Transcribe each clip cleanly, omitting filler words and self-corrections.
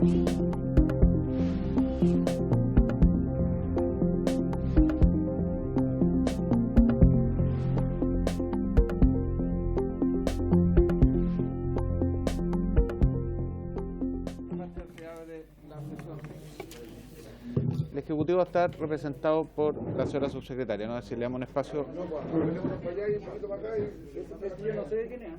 El Ejecutivo va a estar representado por la señora subsecretaria, ¿no? Si le damos un espacio. Yo no sé de quién es.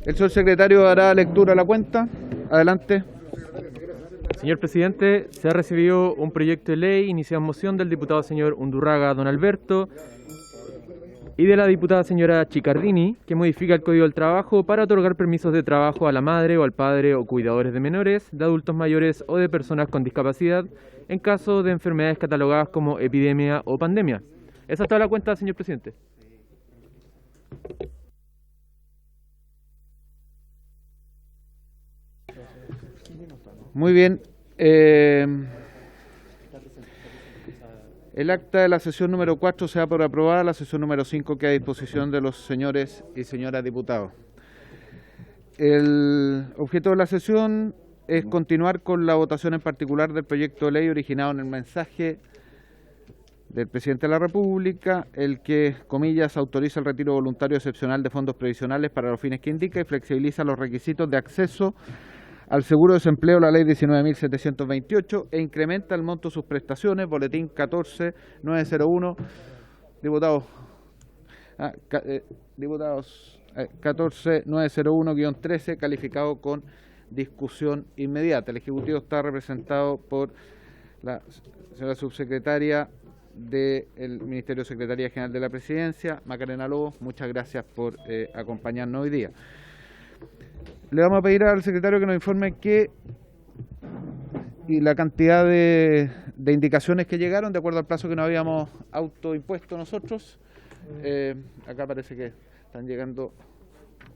El señor secretario dará lectura a la cuenta. Adelante. Señor presidente, se ha recibido un proyecto de ley iniciado en moción del diputado señor Undurraga Don Alberto y de la diputada señora Chicardini, que modifica el Código del Trabajo para otorgar permisos de trabajo a la madre o al padre o cuidadores de menores, de adultos mayores o de personas con discapacidad en caso de enfermedades catalogadas como epidemia o pandemia. Esa está la cuenta, señor presidente. Muy bien. El acta de la sesión número 4 se da por aprobada, la sesión número 5 queda a disposición de los señores y señoras diputados. El objeto de la sesión es continuar con la votación en particular del proyecto de ley originado en el mensaje del Presidente de la República, el que, comillas, autoriza el retiro voluntario excepcional de fondos previsionales para los fines que indica y flexibiliza los requisitos de acceso al seguro de desempleo, la ley 19.728, e incrementa el monto de sus prestaciones, boletín 14901, diputados 14901-13, calificado con discusión inmediata. El Ejecutivo está representado por la señora subsecretaria del Ministerio Secretaría General de la Presidencia, Macarena Lobos. Muchas gracias por acompañarnos hoy día. Le vamos a pedir al secretario que nos informe la cantidad de indicaciones que llegaron de acuerdo al plazo que nos habíamos autoimpuesto nosotros. Acá parece que están llegando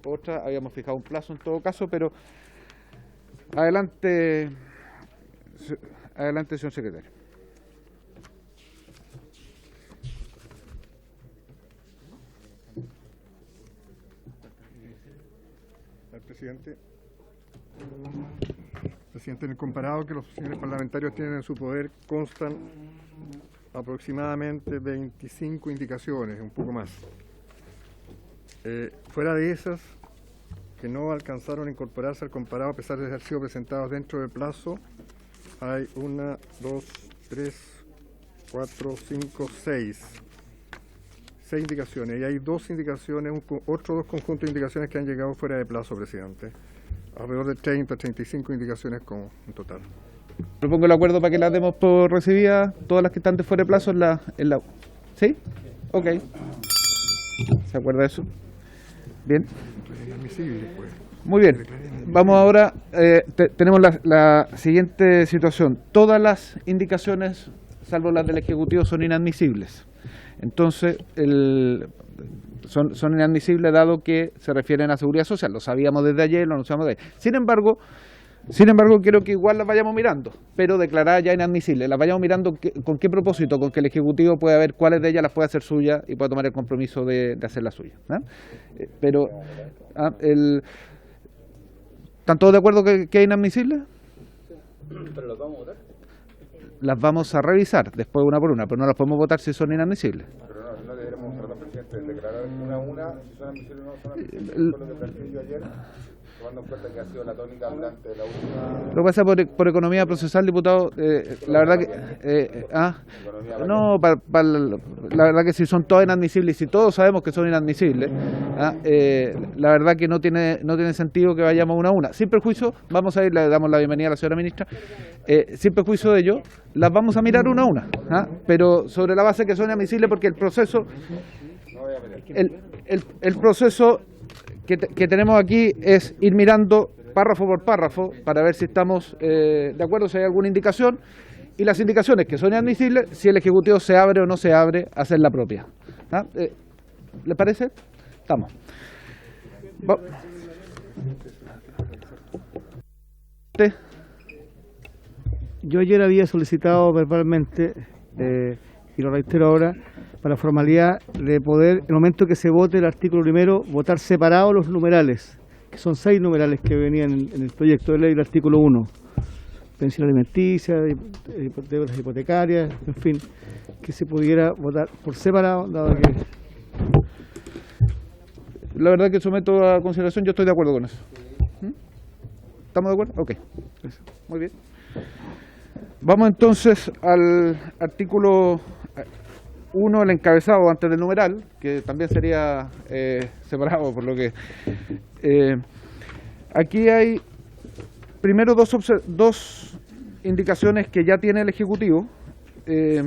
otras, habíamos fijado un plazo en todo caso, pero adelante, señor secretario. Presidente, en el comparado que los señores parlamentarios tienen en su poder constan aproximadamente 25 indicaciones, un poco más. Fuera de esas, que no alcanzaron a incorporarse al comparado a pesar de haber sido presentados dentro del plazo, hay 1, 2, 3, 4, 5, 6 indicaciones, y hay dos indicaciones, otros dos conjuntos de indicaciones que han llegado fuera de plazo, presidente. Alrededor de 30, 35 indicaciones en total. Propongo el acuerdo para que las demos por recibidas, todas las que están de fuera de plazo en la... ¿Sí? Ok. ¿Se acuerda de eso? Bien. Muy bien. Vamos ahora, tenemos la siguiente situación. Todas las indicaciones, salvo las del Ejecutivo, son inadmisibles. Entonces, son inadmisibles dado que se refieren a seguridad social. Lo sabíamos desde ayer, lo anunciamos de ayer. Sin embargo, quiero que igual las vayamos mirando, pero declaradas ya inadmisibles. Las vayamos mirando con qué propósito, con que el Ejecutivo pueda ver cuáles de ellas las puede hacer suyas y pueda tomar el compromiso de hacerlas suyas, ¿no? Pero, ¿están todos de acuerdo que es inadmisible? ¿Pero las vamos a votar? Las vamos a revisar después una por una, pero no las podemos votar si son inadmisibles. Pero no deberemos, perdón, presidente, declarar una a una si son admisibles o no son admisibles, con lo que planteé yo ayer, tomando en cuenta que ha sido la tónica durante la última... Lo que pasa por economía procesal, diputado, la verdad que... la verdad que si son todas inadmisibles y si todos sabemos que son inadmisibles, la verdad que no tiene sentido que vayamos una a una. Sin perjuicio, vamos a ir, le damos la bienvenida a la señora ministra, sin perjuicio de ello, las vamos a mirar una a una, pero sobre la base que son inadmisibles porque el proceso... El proceso que tenemos aquí es ir mirando párrafo por párrafo para ver si estamos de acuerdo, si hay alguna indicación, y las indicaciones que son inadmisibles, si el Ejecutivo se abre o no se abre a hacer la propia. ¿Le parece? Estamos. Yo ayer había solicitado verbalmente, y lo reitero ahora, para la formalidad de poder, en el momento que se vote el artículo primero, votar separados los numerales, que son 6 numerales que venían en el proyecto de ley del artículo 1. Pensión alimenticia, deudas hipotecarias, en fin, que se pudiera votar por separado, dado que... La verdad que someto a consideración, yo estoy de acuerdo con eso. ¿Estamos de acuerdo? Ok. Muy bien. Vamos entonces al artículo 1, el encabezado antes del numeral, que también sería separado, por lo que... aquí hay primero dos indicaciones que ya tiene el Ejecutivo, que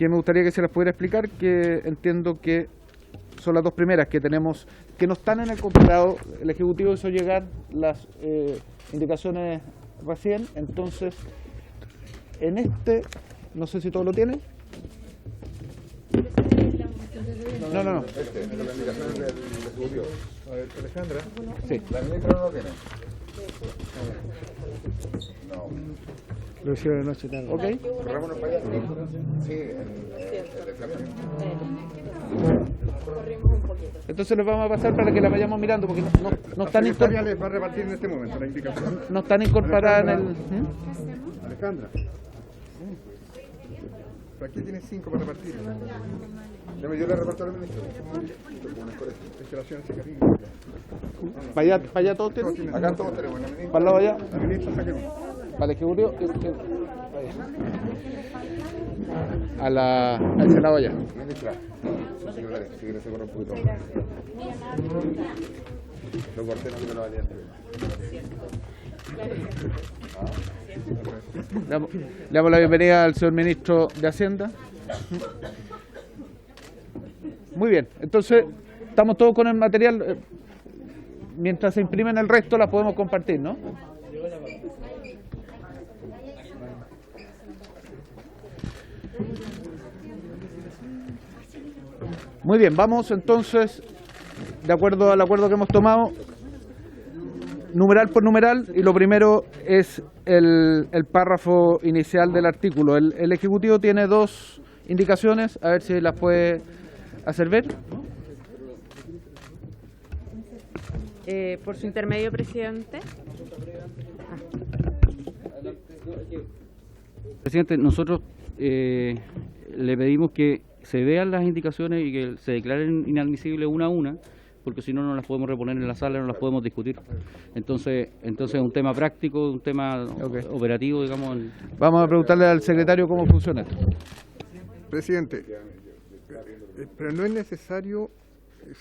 me gustaría que se las pudiera explicar, que entiendo que son las dos primeras que tenemos, que no están en el comparado. El Ejecutivo hizo llegar las indicaciones recién, entonces en este, no sé si todos lo tienen. No. La indicación del Ejecutivo. Alejandra. Sí. La ministra no lo tiene. No. Lo hicieron anoche tarde. Ok. Corrámonos para allá. Sí, el camión. Entonces les vamos a pasar para que la vayamos mirando, porque no La están secretaria les va a repartir en este momento la indicación. no están incorporadas en el... Alejandra. Aquí tienes 5 para repartir. Yo le reparto al ministro. Es que la señora Chicarrini. ¿Para allá todos tienen? Acá todos tenemos la ministra. ¿Para el lado allá? La ministra saque uno. Para el Ejecutivo. A ese lado allá. Ministra. Si quiere se corre un poquito. Lo corté, no me lo valía. Le damos la bienvenida al señor ministro de Hacienda. Muy bien, entonces estamos todos con el material. Mientras se imprimen el resto, las podemos compartir, ¿no? Muy bien, vamos entonces, de acuerdo al acuerdo que hemos tomado, numeral por numeral, y lo primero es el párrafo inicial del artículo. El Ejecutivo tiene dos indicaciones, a ver si las puede hacer ver. Por su intermedio, presidente. Presidente, nosotros le pedimos que se vean las indicaciones y que se declaren inadmisibles una a una, porque si no, no las podemos reponer en la sala, no las podemos discutir. Entonces es un tema práctico, un tema operativo, digamos. Vamos a preguntarle al secretario cómo funciona esto. Presidente, pero no es necesario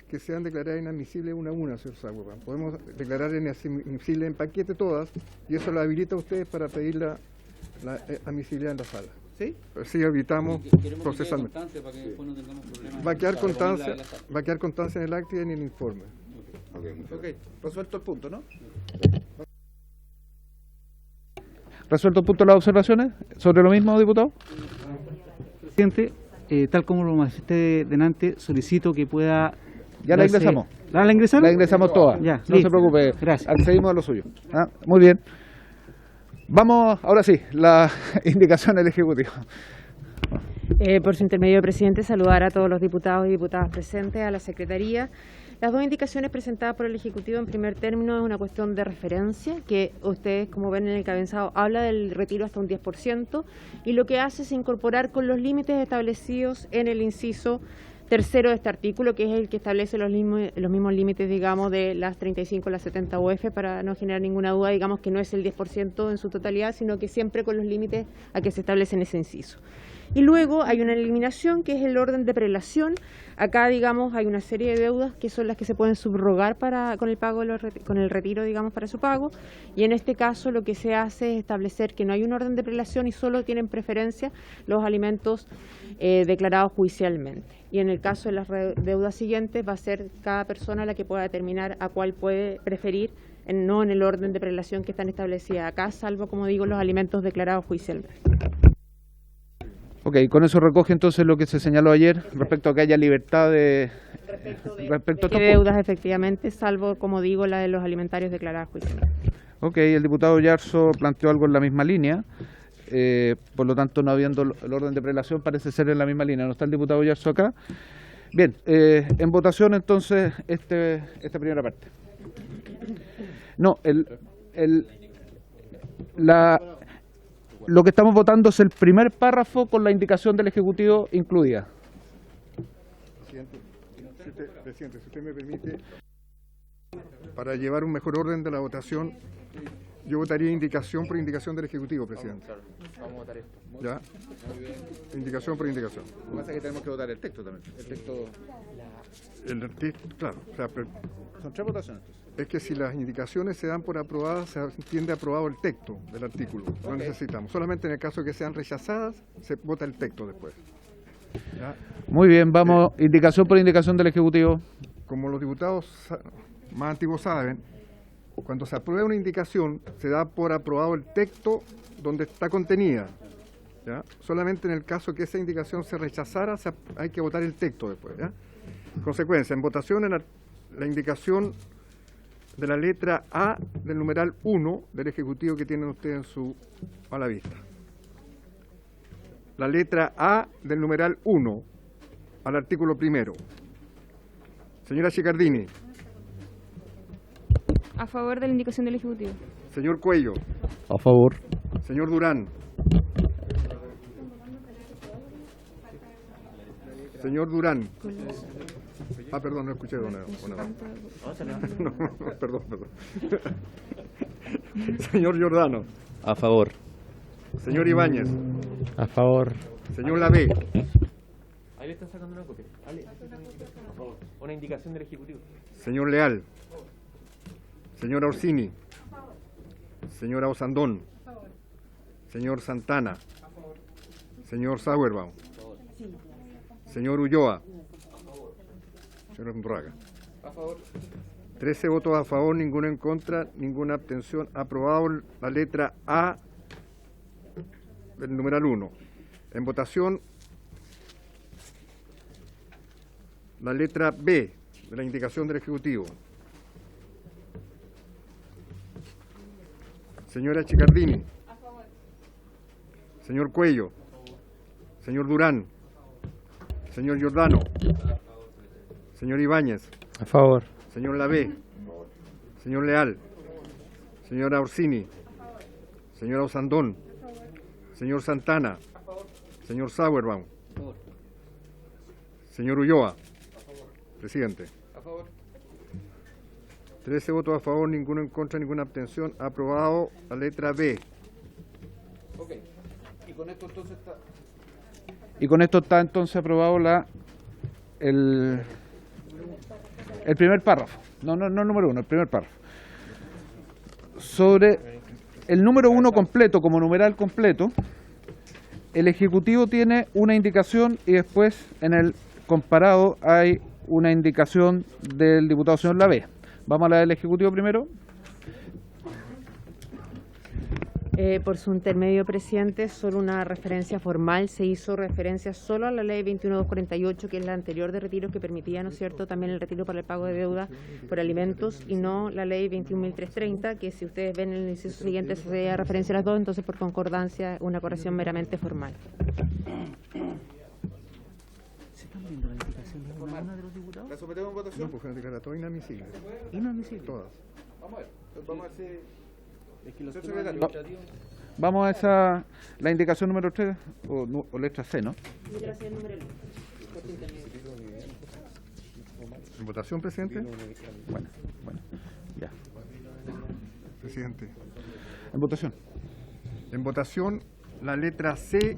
que sean declaradas inadmisibles una a una, señor Sagüeva. Podemos declarar inadmisibles en paquete todas, y eso lo habilita a ustedes para pedir la admisibilidad en la sala. ¿Sí? Así evitamos procesamiento. Va a quedar constancia en el acta y en el informe. Ok, resuelto el punto, ¿no? ¿Resuelto el punto de las observaciones? ¿Sobre lo mismo, diputado? Presidente, tal como lo manifesté delante, solicito que pueda... Ya la ingresamos. ¿La ingresaron? La ingresamos todas. Ya, no listo. se preocupe. Gracias. Accedimos a lo suyo. Muy bien. Vamos, ahora sí, la indicación del Ejecutivo. Por su intermedio, presidente, saludar a todos los diputados y diputadas presentes, a la Secretaría. Las dos indicaciones presentadas por el Ejecutivo en primer término es una cuestión de referencia, que ustedes, como ven en el encabezado, habla del retiro hasta un 10%, y lo que hace es incorporar con los límites establecidos en el inciso tercero de este artículo, que es el que establece los mismos límites, digamos, de las 35 y las 70 UF, para no generar ninguna duda, digamos que no es el 10% en su totalidad, sino que siempre con los límites a que se establece en ese inciso. Y luego hay una eliminación, que es el orden de prelación. Acá, digamos, hay una serie de deudas que son las que se pueden subrogar con el pago con el retiro, digamos, para su pago. Y en este caso lo que se hace es establecer que no hay un orden de prelación y solo tienen preferencia los alimentos declarados judicialmente. Y en el caso de las deudas siguientes va a ser cada persona la que pueda determinar a cuál puede preferir, no en el orden de prelación que están establecidas acá, salvo, como digo, los alimentos declarados judicialmente. Ok, con eso recoge entonces lo que se señaló ayer respecto a que haya libertad de... Respecto a deudas, efectivamente, salvo, como digo, la de los alimentarios declarados judicialmente. Ok, el diputado Yarzo planteó algo en la misma línea. por lo tanto, no habiendo el orden de prelación, parece ser en la misma línea. ¿No está el diputado Yarzo acá? Bien, en votación entonces esta primera parte. No, lo que estamos votando es el primer párrafo con la indicación del Ejecutivo incluida. Presidente, si usted me permite, para llevar un mejor orden de la votación, yo votaría indicación por indicación del Ejecutivo, presidente. Vamos a votar esto. ¿Ya? Indicación por indicación. Lo que pasa es que tenemos que votar el texto también. Claro, o sea, Son 3 votaciones. es que si las indicaciones se dan por aprobadas, se entiende aprobado el texto del artículo. No necesitamos. Solamente en el caso de que sean rechazadas, se vota el texto después. ¿Ya? Muy bien, vamos, indicación por indicación del Ejecutivo. Como los diputados más antiguos saben, cuando se aprueba una indicación, se da por aprobado el texto donde está contenida. ¿Ya? Solamente en el caso que esa indicación se rechazara, hay que votar el texto después. ¿Ya? Consecuencia, en votación en la indicación de la letra A del numeral 1 del Ejecutivo que tienen ustedes a la vista. La letra A del numeral 1 al artículo 1. Señora Chicardini. A favor de la indicación del Ejecutivo. Señor Cuello. A favor. Señor Durán. Señor Durán. Perdón, no escuché, don Eva. No, perdón. Señor Giordano. A favor. Señor Ibáñez. A favor. Señor Lavé. Ahí le están sacando una copia. Una indicación del Ejecutivo. Señor Leal. Señora Orsini. Señora Osandón. Señor Santana. Señor Sauerbaum. Señor Ulloa. Señor Undurraga. 13 votos a favor, ninguno en contra, ninguna abstención. Aprobado la letra A del numeral 1. En votación, la letra B de la indicación del Ejecutivo. Señora Chicardini. Señor Cuello. Señor Durán. Señor Giordano. Señor Ibáñez. A favor. Señor Lavé. Señor Leal. Señora Orsini. Señora Osandón. Señor Santana. Señor Sauerbaum. Señor Ulloa. Presidente. 13 votos a favor, ninguno en contra, ninguna abstención. Aprobado la letra B. Ok. Y con esto está entonces aprobado el primer párrafo. No el número 1, el primer párrafo. Sobre el número 1 completo, como numeral completo, el Ejecutivo tiene una indicación y después en el comparado hay una indicación del diputado señor Lavé. Vamos a la del Ejecutivo primero. Por su intermedio, presidente, solo una referencia formal. Se hizo referencia solo a la ley 21248, que es la anterior de retiros, que permitía, ¿no es cierto?, también el retiro para el pago de deuda por alimentos, y no la ley 21.330, que si ustedes ven en el inciso siguiente se hace referencia a las dos, entonces por concordancia una corrección meramente formal. ¿Se están viendo la indicación de una de los diputados? ¿La sometemos en votación? No, pues fue declaratoria inadmisible. Inadmisible. Todas. Vamos a ver. Vamos a ver si... Vamos a la indicación número 3 o letra C, ¿no? ¿En votación, presidente? Bueno, ya. Presidente. En votación. En votación, la letra C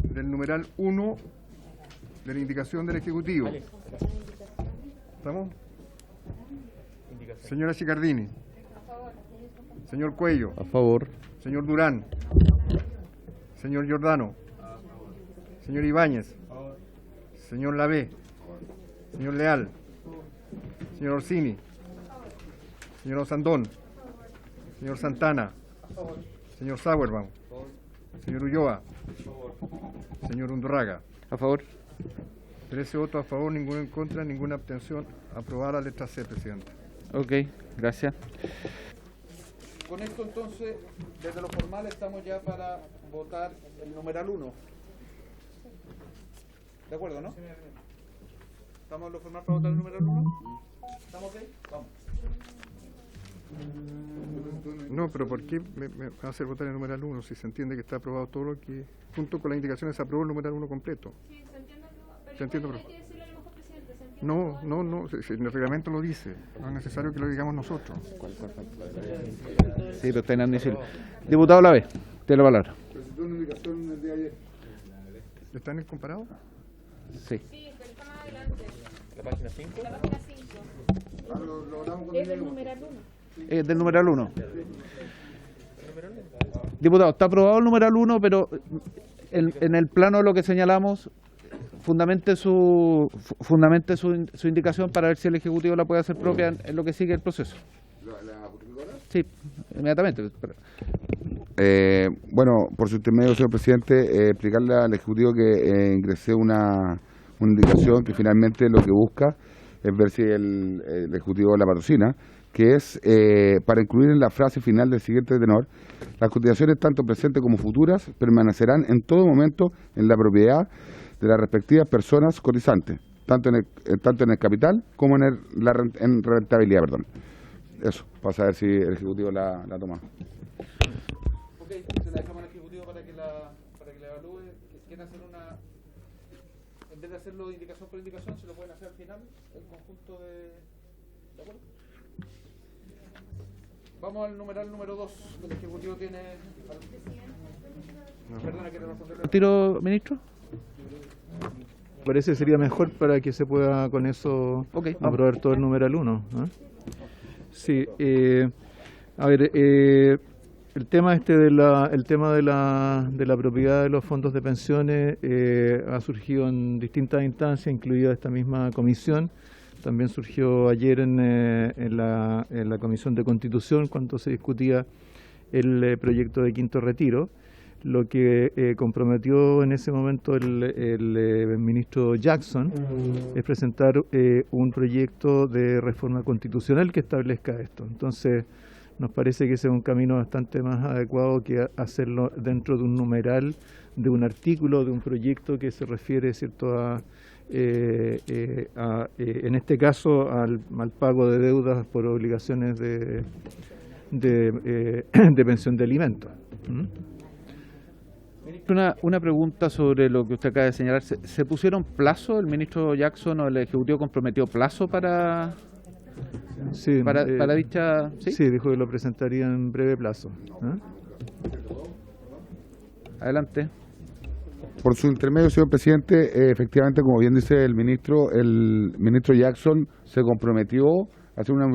del numeral 1 de la indicación del Ejecutivo. ¿Estamos? Señora Chicardini. Señor Cuello. A favor. Señor Durán. Señor Giordano. Señor Ibáñez. Señor Lavé. Señor Leal. Señor Orsini. Señor Osandón. Señor Santana. Señor Sauerbaum. Señor Ulloa. Señor Undurraga. A favor. 13 votos a favor, ninguno en contra, ninguna abstención. Aprobada la letra C, presidente. Ok, gracias. con esto entonces, desde lo formal estamos ya para votar el numeral 1. ¿De acuerdo, no? ¿Estamos en lo formal para votar el numeral 1? ¿Estamos ok? Vamos. No, pero ¿por qué me va a hacer votar el numeral 1 si se entiende que está aprobado todo lo que, junto con las indicaciones, se aprobó el numeral 1 completo? Sí, se entiende, pero Se entiende, igual pero- hay que decirle a lo mejor, presidente, se entiende. No, si el reglamento lo dice, no es necesario que lo digamos nosotros. Sí, pero está inadmisible. Diputado Lave, tiene la palabra. ¿Está en el comparado? Sí. Sí, pero está más adelante. ¿La página 5? La página 5. Es del numeral 1. Del numeral 1. Diputado, está aprobado el numeral 1, pero en el plano de lo que señalamos, fundamente su indicación para ver si el Ejecutivo la puede hacer propia en lo que sigue el proceso. ¿La justificadora? Sí, inmediatamente. Bueno, por su intermedio, señor presidente, explicarle al Ejecutivo que ingresé una indicación que finalmente lo que busca es ver si el Ejecutivo la patrocina, que es para incluir en la frase final del siguiente tenor: las cotizaciones tanto presentes como futuras permanecerán en todo momento en la propiedad de las respectivas personas cotizantes, tanto en el capital como en rentabilidad, perdón. Eso, para saber si el Ejecutivo la toma. Ok, se la dejamos al Ejecutivo para que la evalúe. ¿Quieren hacer una... En vez de hacerlo indicación por indicación, se lo pueden hacer al final, el conjunto de... ¿De acuerdo? Vamos al numeral número 2. El Ejecutivo tiene... Perdona, ¿quiere responder? ¿Tiro, ministro? Parece que sería mejor para que se pueda con eso aprobar todo el numeral 1. Sí, a ver, el tema de la propiedad de los fondos de pensiones ha surgido en distintas instancias, incluida esta misma comisión. También surgió ayer en la Comisión de Constitución cuando se discutía el proyecto de quinto retiro. Lo que comprometió en ese momento el ministro Jackson es presentar un proyecto de reforma constitucional que establezca esto. Entonces, nos parece que ese es un camino bastante más adecuado que hacerlo dentro de un numeral, de un artículo, de un proyecto que se refiere, ¿cierto?, en este caso al pago de deudas por obligaciones de pensión de alimentos. Una pregunta sobre lo que usted acaba de señalar. ¿Se pusieron plazo? ¿El ministro Jackson o el Ejecutivo comprometió plazo para dicha...? Sí, dijo que lo presentaría en breve plazo. Adelante. Por su intermedio, señor presidente, efectivamente, como bien dice el ministro Jackson se comprometió a hacer una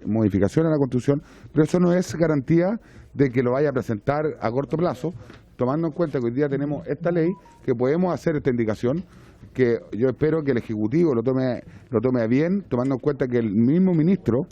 modificación a la Constitución, pero eso no es garantía de que lo vaya a presentar a corto plazo, tomando en cuenta que hoy día tenemos esta ley, que podemos hacer esta indicación, que yo espero que el Ejecutivo lo tome a bien, tomando en cuenta que el mismo ministro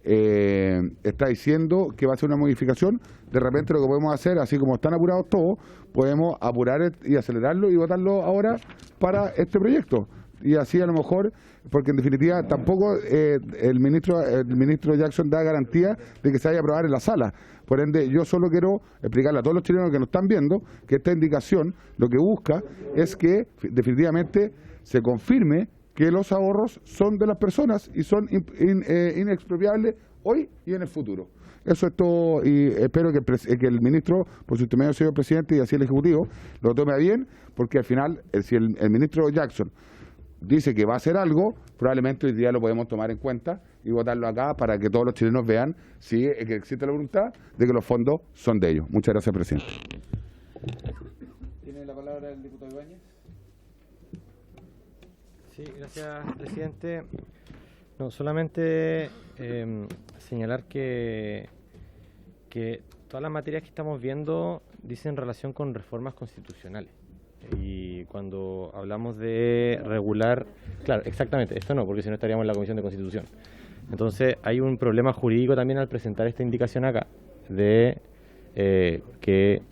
está diciendo que va a hacer una modificación. De repente lo que podemos hacer, así como están apurados todos, podemos apurar y acelerarlo y votarlo ahora para este proyecto. Y así a lo mejor, porque en definitiva tampoco el ministro Jackson da garantía de que se vaya a aprobar en la sala. Por ende, yo solo quiero explicarle a todos los chilenos que nos están viendo que esta indicación lo que busca es que definitivamente se confirme que los ahorros son de las personas y son inexpropiables hoy y en el futuro. Eso es todo, y espero que el ministro, por su intermedio, señor presidente, y así el Ejecutivo, lo tome a bien, porque al final, si el ministro Jackson dice que va a hacer algo, probablemente hoy día lo podemos tomar en cuenta y votarlo acá para que todos los chilenos vean que existe la voluntad de que los fondos son de ellos. Muchas gracias, presidente. Tiene la palabra el diputado Ibáñez. Sí, gracias, presidente. No, solamente señalar que todas las materias que estamos viendo dicen relación con reformas constitucionales. Y cuando hablamos de regular, claro, exactamente, esto no, porque si no estaríamos en la Comisión de Constitución. Entonces hay un problema jurídico también al presentar esta indicación acá, de que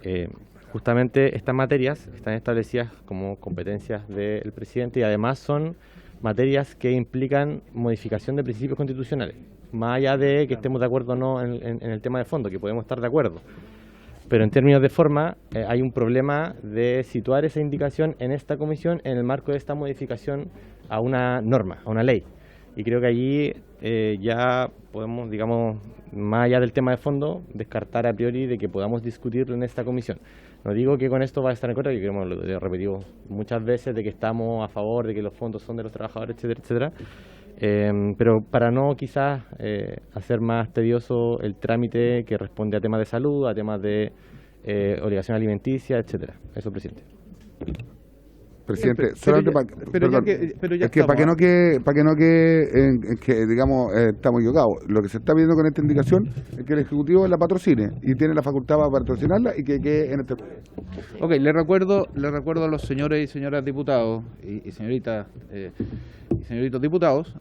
justamente estas materias están establecidas como competencias del presidente y además son materias que implican modificación de principios constitucionales, más allá de que estemos de acuerdo o no en el tema de fondo, que podemos estar de acuerdo. Pero en términos de forma, hay un problema de situar esa indicación en esta comisión en el marco de esta modificación a una norma, a una ley. Y creo que allí ya podemos, digamos, más allá del tema de fondo, descartar a priori de que podamos discutirlo en esta comisión. No digo que con esto va a estar en contra, que lo he repetido muchas veces, de que estamos a favor de que los fondos son de los trabajadores, etcétera, etcétera. Pero para no quizás hacer más tedioso el trámite que responde a temas de salud, a temas de obligación alimenticia, etcétera. Eso, presidente. Presidente, solamente para que no quede que digamos estamos equivocados. Lo que se está pidiendo con esta indicación es que el Ejecutivo la patrocine y tiene la facultad para patrocinarla y que quede en este. Ok, le recuerdo a los señores y señoras diputados y señoritas y señoritos diputados,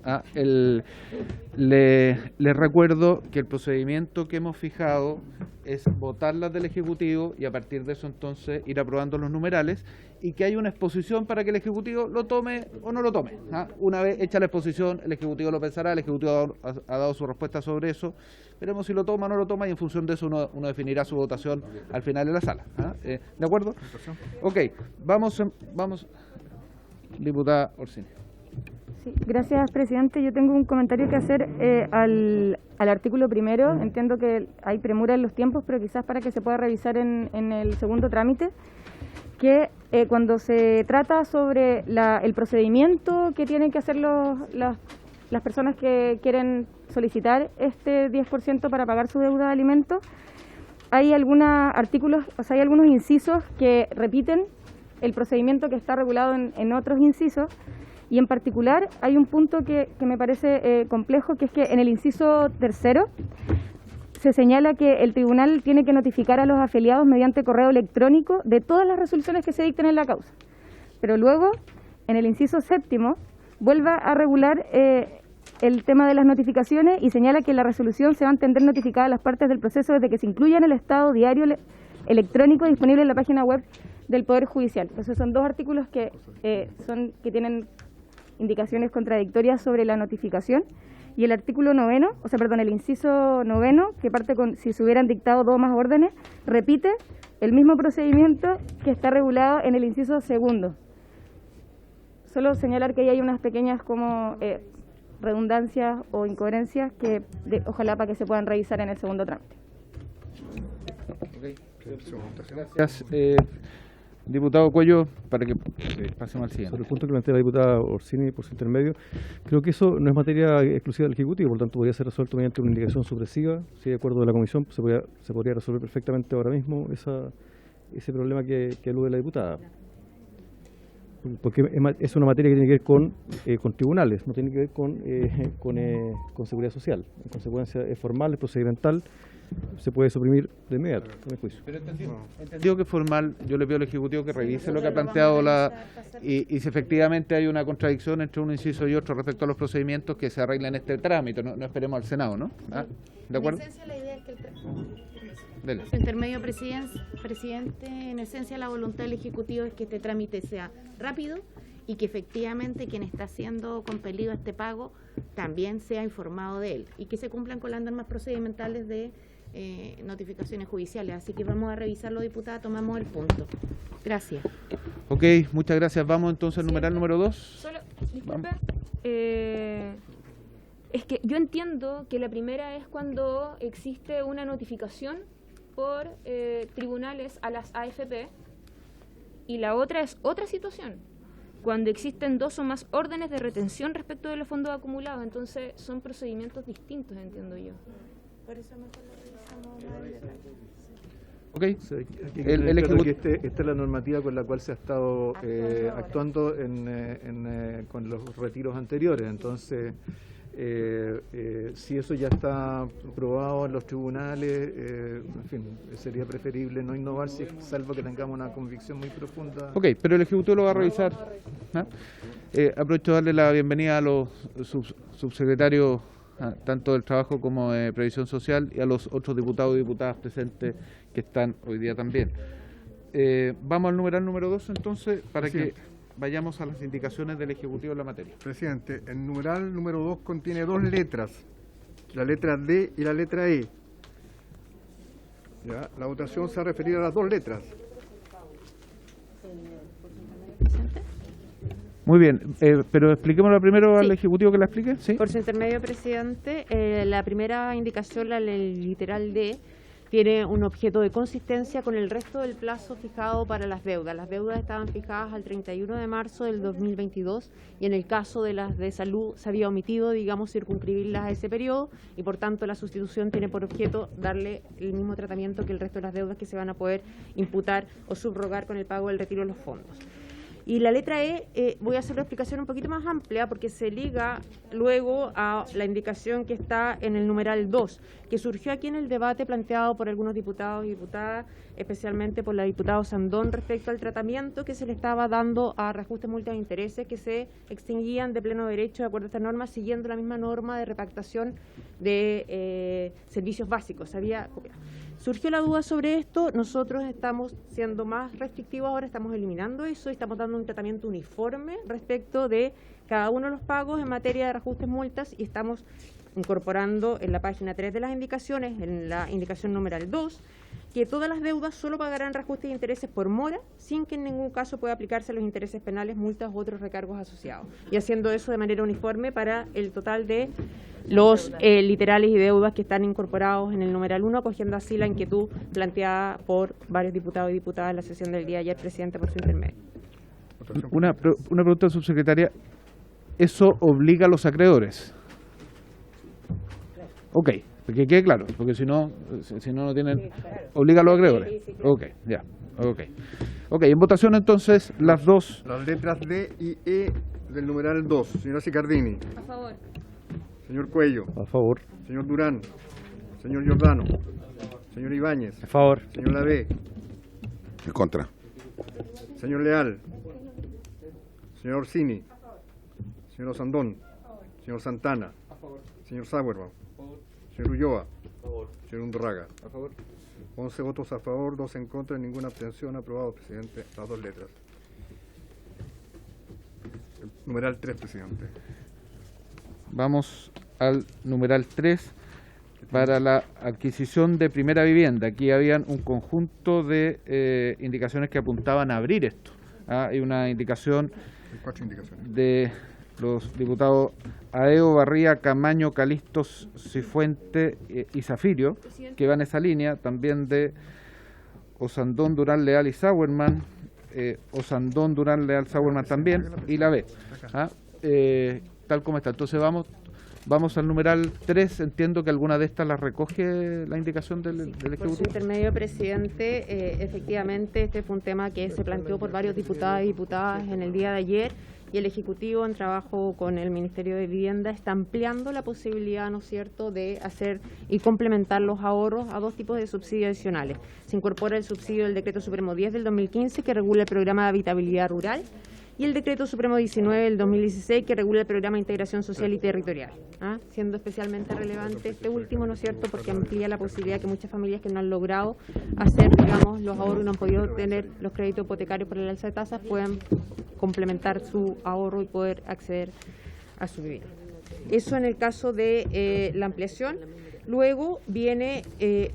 les recuerdo que el procedimiento que hemos fijado es votarlas del Ejecutivo y a partir de eso entonces ir aprobando los numerales y que hay una exposición para que el Ejecutivo lo tome o no lo tome. Una vez hecha la exposición, el Ejecutivo lo pensará, el Ejecutivo ha dado su respuesta sobre eso, veremos si lo toma o no lo toma y en función de eso uno definirá su votación al final de la sala. ¿De acuerdo? Ok, vamos, diputada Orsini. Sí, gracias, presidente. Yo tengo un comentario que hacer al artículo primero. Entiendo que hay premura en los tiempos, pero quizás para que se pueda revisar en el segundo trámite, que cuando se trata sobre el procedimiento que tienen que hacer las personas que quieren solicitar este 10% para pagar su deuda de alimentos, hay algunos artículos, hay algunos incisos que repiten el procedimiento que está regulado en otros incisos. Y en particular hay un punto que me parece complejo, que es que en el inciso tercero se señala que el tribunal tiene que notificar a los afiliados mediante correo electrónico de todas las resoluciones que se dicten en la causa. Pero luego, en el inciso séptimo, vuelve a regular el tema de las notificaciones y señala que la resolución se va a entender notificada a las partes del proceso desde que se incluya en el estado diario electrónico disponible en la página web del Poder Judicial. Entonces son dos artículos que tienen indicaciones contradictorias sobre la notificación, y el artículo noveno, el inciso noveno, que parte con si se hubieran dictado 2 más órdenes, repite el mismo procedimiento que está regulado en el inciso segundo. Solo señalar que ahí hay unas pequeñas redundancias o incoherencias que ojalá para que se puedan revisar en el segundo trámite. Gracias. Diputado Cuello, para que pasemos al siguiente. Sobre el punto que plantea la diputada Orsini por su intermedio, creo que eso no es materia exclusiva del Ejecutivo, por lo tanto podría ser resuelto mediante una indicación supresiva. Si de acuerdo de la Comisión se podría resolver perfectamente ahora mismo ese problema que alude la diputada. Porque es una materia que tiene que ver con tribunales, no tiene que ver con seguridad social. En consecuencia es formal, es procedimental, se puede suprimir de inmediato en el juicio. Pero entendido que formal, yo le pido al Ejecutivo que revise lo que ha planteado y si efectivamente hay una contradicción entre un inciso y otro respecto a los procedimientos, que se arreglen este trámite, no esperemos al Senado, ¿no? ¿De acuerdo? En esencia, la idea es que el intermedio presidente, en esencia la voluntad del Ejecutivo es que este trámite sea rápido y que efectivamente quien está siendo compelido a este pago también sea informado de él y que se cumplan con las normas procedimentales de notificaciones judiciales. Así que vamos a revisarlo, diputada, tomamos el punto. Gracias. Ok, muchas gracias. Vamos entonces al numeral número 2. Solo, disculpe, es que yo entiendo que la primera es cuando existe una notificación por tribunales a las AFP y la otra es otra situación, cuando existen 2 o más órdenes de retención respecto de los fondos acumulados. Entonces son procedimientos distintos, entiendo yo. Por eso mejor lo revisamos. Okay. O sea, esta es la normativa con la cual se ha estado actuando con los retiros anteriores. Entonces, si eso ya está probado en los tribunales, en fin, sería preferible no innovar, salvo que tengamos una convicción muy profunda. Ok, pero el Ejecutivo lo va a revisar. Aprovecho de darle la bienvenida a los subsecretarios tanto del Trabajo como de Previsión Social y a los otros diputados y diputadas presentes que están hoy día también. Vamos al numeral número 2 entonces, para que... vayamos a las indicaciones del Ejecutivo en la materia. Presidente, el numeral número 2 contiene dos letras, la letra D y la letra E. ¿Ya? La votación se ha referido a las dos letras. Muy bien, pero expliquémoslo primero al Ejecutivo que la explique. ¿Sí? Por su intermedio, presidente, la primera indicación, la literal D, tiene un objeto de consistencia con el resto del plazo fijado para las deudas. Las deudas estaban fijadas al 31 de marzo del 2022 y en el caso de las de salud se había omitido, digamos, circunscribirlas a ese periodo y por tanto la sustitución tiene por objeto darle el mismo tratamiento que el resto de las deudas que se van a poder imputar o subrogar con el pago del retiro de los fondos. Y la letra E, voy a hacer una explicación un poquito más amplia porque se liga luego a la indicación que está en el numeral 2, que surgió aquí en el debate planteado por algunos diputados y diputadas, especialmente por la diputada Sandón, respecto al tratamiento que se le estaba dando a reajustes multas de intereses que se extinguían de pleno derecho de acuerdo a esta norma, siguiendo la misma norma de repactación de servicios básicos. Surgió la duda sobre esto, nosotros estamos siendo más restrictivos ahora, estamos eliminando eso y estamos dando un tratamiento uniforme respecto de cada uno de los pagos en materia de reajustes multas y estamos incorporando en la página 3 de las indicaciones, en la indicación numeral 2, que todas las deudas solo pagarán reajustes de intereses por mora, sin que en ningún caso pueda aplicarse los intereses penales, multas u otros recargos asociados. Y haciendo eso de manera uniforme para el total de los literales y deudas que están incorporados en el numeral 1, acogiendo así la inquietud planteada por varios diputados y diputadas en la sesión del día de ayer, presidente, por su intermedio. Una pregunta, subsecretaria. ¿Eso obliga a los acreedores? Ok, que quede claro, porque si no no tienen... ¿Obliga a los acreedores? Ok, ya, ok. Ok, en votación entonces las dos... Las letras D y E del numeral 2. Señora Cicardini. A favor. Señor Cuello. A favor. Señor Durán. Señor Giordano. Señor Ibáñez. A favor. Señor Lavé. En contra. Señor Leal. Señor Orsini. Señor Osandón. Señor Santana. Señor Sauerbaum. Señor Ulloa. Señor Undurraga. 11 votos a favor, 2 en contra, ninguna abstención. Aprobado, presidente. Las dos letras. El numeral 3, presidente. Vamos al numeral 3 para la adquisición de primera vivienda. Aquí habían un conjunto de indicaciones que apuntaban a abrir esto. Hay una indicación 4 indicaciones de los diputados Aeo, Barría, Camaño, Calistos, Cifuente y Zafirio, que van en esa línea, también de Osandón, Durán, Leal y Sauerman, Osandón, Durán, Leal, Sauerman también, y la B. Tal como está. Entonces vamos al numeral 3, entiendo que alguna de estas las recoge la indicación del Ejecutivo. Por su intermedio, presidente, efectivamente este fue un tema que se planteó por varios diputados y diputadas en el día de ayer y el Ejecutivo, en trabajo con el Ministerio de Vivienda, está ampliando la posibilidad, ¿no es cierto?, de hacer y complementar los ahorros a dos tipos de subsidios adicionales. Se incorpora el subsidio del Decreto Supremo 10 del 2015 que regula el programa de habitabilidad rural y el Decreto Supremo 19 del 2016 que regula el programa de integración social y territorial, siendo especialmente relevante este último, ¿no es cierto?, porque amplía la posibilidad que muchas familias que no han logrado hacer, digamos, los ahorros y no han podido obtener los créditos hipotecarios por el alza de tasas puedan complementar su ahorro y poder acceder a su vivienda. Eso en el caso de la ampliación. Luego viene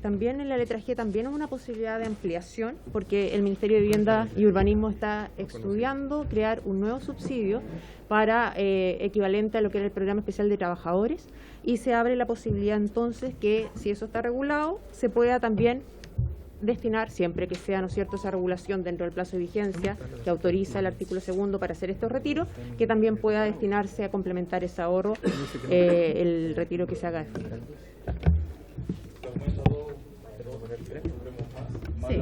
también en la letra G, también es una posibilidad de ampliación, porque el Ministerio de Vivienda y Urbanismo está estudiando crear un nuevo subsidio para equivalente a lo que era el Programa Especial de Trabajadores, y se abre la posibilidad entonces que, si eso está regulado, se pueda también destinar, siempre que sea, ¿no es cierto?, esa regulación dentro del plazo de vigencia que autoriza el artículo 2 para hacer estos retiros, que también pueda destinarse a complementar ese ahorro, el retiro que se haga de fondo. Sí.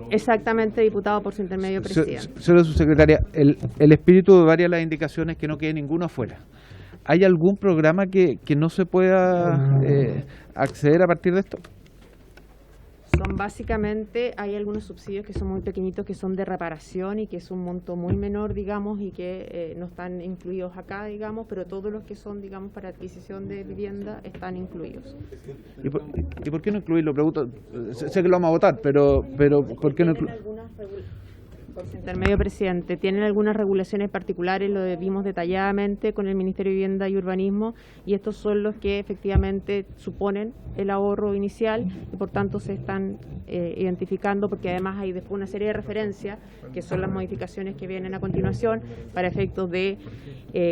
Exactamente, diputado, por su intermedio, presidente. Señora subsecretaria, el espíritu de varias de las indicaciones es que no quede ninguno afuera. ¿Hay algún programa que no se pueda acceder a partir de esto? Son básicamente, hay algunos subsidios que son muy pequeñitos, que son de reparación y que es un monto muy menor, digamos, y que no están incluidos acá, digamos, pero todos los que son, digamos, para adquisición de vivienda están incluidos. ¿Y por qué no incluirlo? Pregunto, sé que lo vamos a votar, pero ¿por qué no incluirlo? Intermedio, presidente. ¿Tienen algunas regulaciones particulares? Lo vimos detalladamente con el Ministerio de Vivienda y Urbanismo, y estos son los que efectivamente suponen el ahorro inicial y por tanto se están identificando, porque además hay después una serie de referencias que son las modificaciones que vienen a continuación para efectos de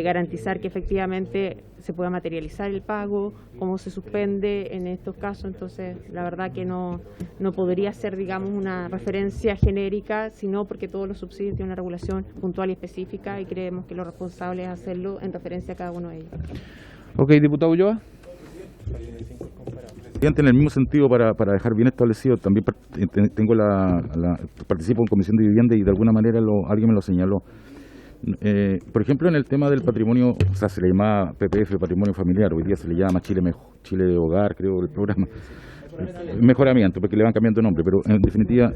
garantizar que efectivamente se pueda materializar el pago, cómo se suspende en estos casos. Entonces, la verdad que no podría ser, digamos, una referencia genérica, sino porque todos los subsidios tienen una regulación puntual y específica y creemos que lo responsable es hacerlo en referencia a cada uno de ellos. Ok, diputado Ulloa. En el mismo sentido, para dejar bien establecido, también tengo participo en Comisión de Vivienda y de alguna manera alguien me lo señaló. Por ejemplo, en el tema del patrimonio, o sea, se le llama PPF, patrimonio familiar, hoy día se le llama Chile Hogar, creo, el programa. Mejoramiento, porque le van cambiando de nombre, pero en definitiva,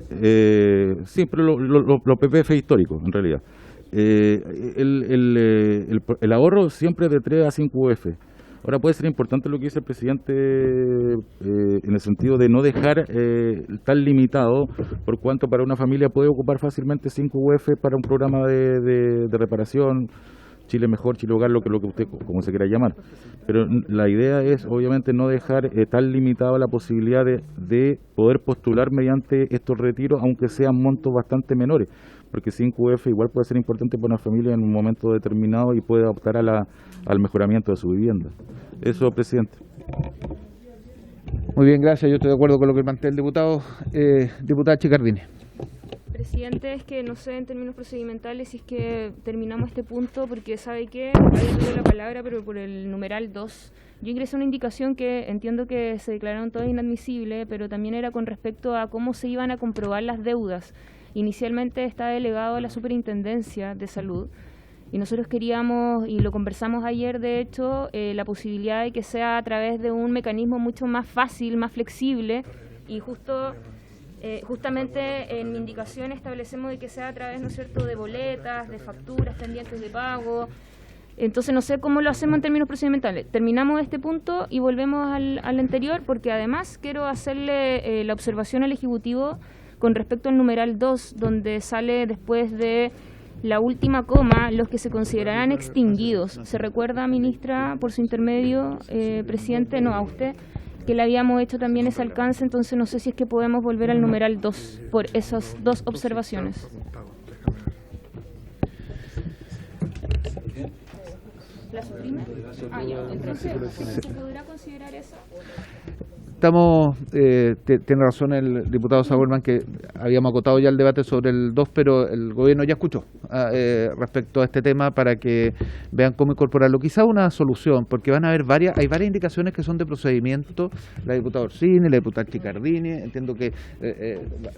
siempre los PPF históricos, en realidad. El ahorro siempre de 3 a 5 UF. Ahora puede ser importante lo que dice el presidente en el sentido de no dejar tan limitado, por cuanto para una familia puede ocupar fácilmente 5 UF para un programa de reparación, Chile Mejor, Chile Hogar, lo que usted, como se quiera llamar. Pero la idea es obviamente no dejar tan limitada la posibilidad de poder postular mediante estos retiros, aunque sean montos bastante menores, porque 5 UF igual puede ser importante para una familia en un momento determinado y puede optar al mejoramiento de su vivienda. Eso, presidente. Muy bien, gracias. Yo estoy de acuerdo con lo que plantea el diputado. Diputada Chicardini. Presidente, es que no sé en términos procedimentales si es que terminamos este punto, porque sabe que había pedido la palabra, pero por el numeral 2. Yo ingresé una indicación que entiendo que se declararon todas inadmisibles, pero también era con respecto a cómo se iban a comprobar las deudas. Inicialmente está delegado a la Superintendencia de Salud y nosotros queríamos, y lo conversamos ayer de hecho, la posibilidad de que sea a través de un mecanismo mucho más fácil, más flexible, y justamente en mi indicación establecemos de que sea a través, ¿no es cierto?, de boletas, de facturas pendientes de pago. Entonces no sé cómo lo hacemos en términos procedimentales. Terminamos este punto y volvemos al anterior, porque además quiero hacerle la observación al Ejecutivo con respecto al numeral 2, donde sale después de la última coma, los que se considerarán extinguidos. ¿Se recuerda, ministra, por su intermedio, presidente, no, a usted, que le habíamos hecho también ese alcance? Entonces no sé si es que podemos volver al numeral 2 por esas dos observaciones. ¿La suprime? Ah, ya. Entonces, ¿se podrá considerar eso? Tiene razón el diputado Sauerman que habíamos acotado ya el debate sobre el 2, pero el gobierno ya escuchó respecto a este tema para que vean cómo incorporarlo. Quizá una solución, porque hay varias indicaciones que son de procedimiento, la diputada Orsini, la diputada Chicardini, entiendo que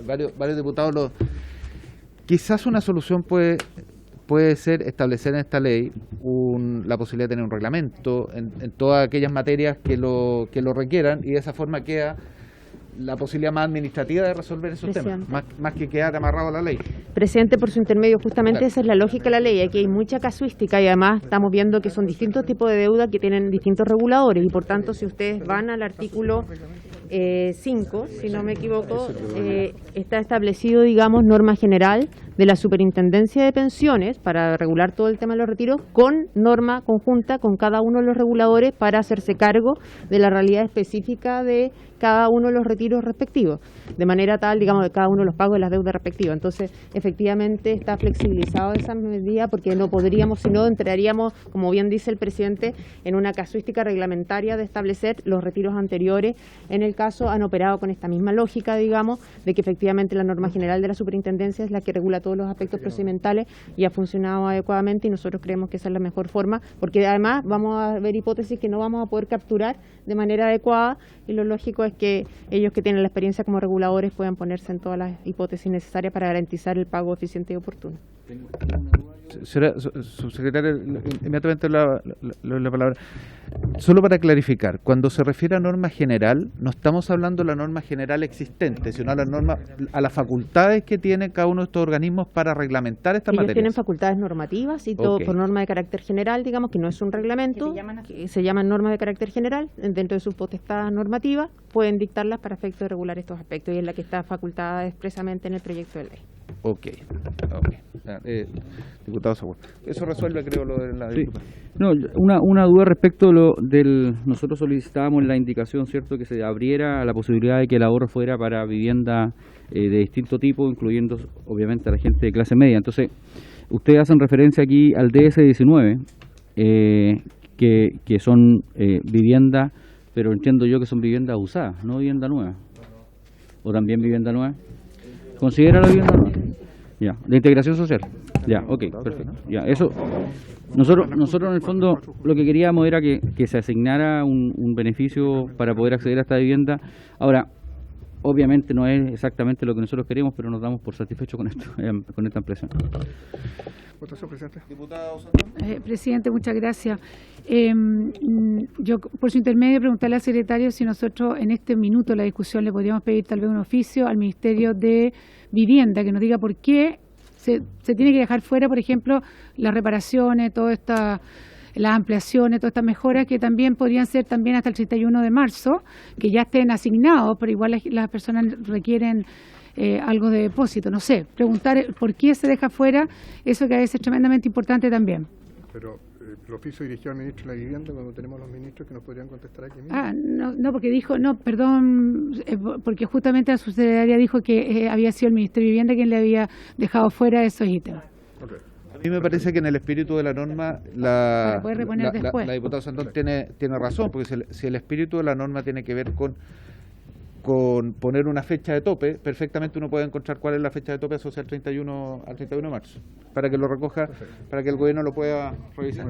varios diputados quizás una solución puede ser establecer en esta ley la posibilidad de tener un reglamento en todas aquellas materias que lo requieran, y de esa forma queda la posibilidad más administrativa de resolver esos temas, más que quedar amarrado a la ley. Presidente, por su intermedio, justamente esa es la lógica de la ley. Aquí hay mucha casuística y además estamos viendo que son distintos tipos de deuda que tienen distintos reguladores, y por tanto si ustedes van al artículo 5, si no me equivoco, está establecido, digamos, norma general de la Superintendencia de Pensiones para regular todo el tema de los retiros, con norma conjunta con cada uno de los reguladores para hacerse cargo de la realidad específica de cada uno de los retiros respectivos, de manera tal, digamos, de cada uno de los pagos de las deudas respectivas. Entonces, efectivamente está flexibilizado esa medida, porque no podríamos, si no, entraríamos, como bien dice el presidente, en una casuística reglamentaria de establecer los retiros anteriores. En el caso han operado con esta misma lógica, digamos, de que efectivamente la norma general de la superintendencia es la que regula todos los aspectos procedimentales y ha funcionado adecuadamente, y nosotros creemos que esa es la mejor forma, porque además vamos a ver hipótesis que no vamos a poder capturar de manera adecuada, y lo lógico es que ellos que tienen la experiencia como reguladores puedan ponerse en todas las hipótesis necesarias para garantizar el pago eficiente y oportuno. Señora subsecretaria, inmediatamente la palabra. Solo para clarificar, cuando se refiere a norma general, no estamos hablando de la norma general existente, sino a las facultades que tienen cada uno de estos organismos para reglamentar esta materia. Ellos tienen facultades normativas y todo por norma de carácter general, digamos, que no es un reglamento, que se llaman normas de carácter general, dentro de sus potestades normativas, pueden dictarlas para efecto de regular estos aspectos, y es la que está facultada expresamente en el proyecto de ley. Ok. Diputado Sagún. Eso resuelve, creo, lo de la Sí. diputada. No, una duda respecto a lo del... Nosotros solicitábamos la indicación, ¿cierto?, que se abriera la posibilidad de que el ahorro fuera para vivienda de distinto tipo, incluyendo, obviamente, a la gente de clase media. Entonces, ustedes hacen referencia aquí al DS-19, que son viviendas, pero entiendo yo que son viviendas usadas, no vivienda nueva. ¿O también vivienda nueva? ¿Considera la vivienda nueva? Ya, de integración social. Ya, ok, perfecto. Ya, eso. Nosotros en el fondo lo que queríamos era que se asignara un beneficio para poder acceder a esta vivienda. Ahora, obviamente no es exactamente lo que nosotros queremos, pero nos damos por satisfechos con esto, con esta ampliación. Votación, presidente. Diputado Santón. Presidente, muchas gracias. Yo, por su intermedio, preguntarle al secretario si nosotros en este minuto de la discusión le podríamos pedir tal vez un oficio al Ministerio de Vivienda que nos diga por qué se tiene que dejar fuera, por ejemplo, las reparaciones, todas estas, las ampliaciones, todas estas mejoras que también podrían ser también hasta el 31 de marzo, que ya estén asignados, pero igual las personas requieren algo de depósito, no sé, preguntar por qué se deja fuera eso que a veces es tremendamente importante también. Pero el oficio dirigió al ministro de la Vivienda cuando tenemos los ministros que nos podrían contestar aquí mismo. No, porque dijo, perdón, porque justamente la subsecretaria dijo que había sido el Ministerio de Vivienda quien le había dejado fuera esos ítems. Okay. A mí me parece que en el espíritu de la norma la diputada Santón tiene razón, porque si el espíritu de la norma tiene que ver con poner una fecha de tope, perfectamente uno puede encontrar cuál es la fecha de tope asociada al 31 de marzo, para que lo recoja, para que el gobierno lo pueda revisar.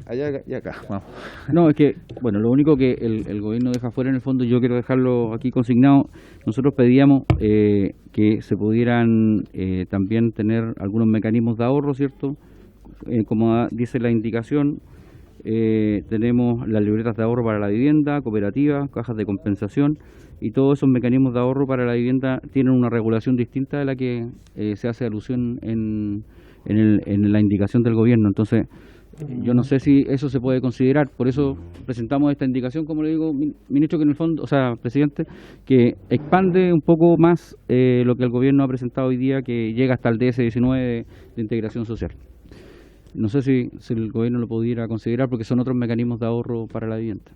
Allá y acá, vamos. No, es que, bueno, lo único que el gobierno deja fuera en el fondo, yo quiero dejarlo aquí consignado, nosotros pedíamos que se pudieran también tener algunos mecanismos de ahorro, ¿cierto? Como dice la indicación, tenemos las libretas de ahorro para la vivienda, cooperativas, cajas de compensación, y todos esos mecanismos de ahorro para la vivienda tienen una regulación distinta de la que se hace alusión en la indicación del gobierno. Entonces, yo no sé si eso se puede considerar, por eso presentamos esta indicación, como le digo, ministro, que en el fondo, o sea, presidente, que expande un poco más lo que el gobierno ha presentado hoy día, que llega hasta el DS-19 de integración social. No sé si el gobierno lo pudiera considerar, porque son otros mecanismos de ahorro para la vivienda.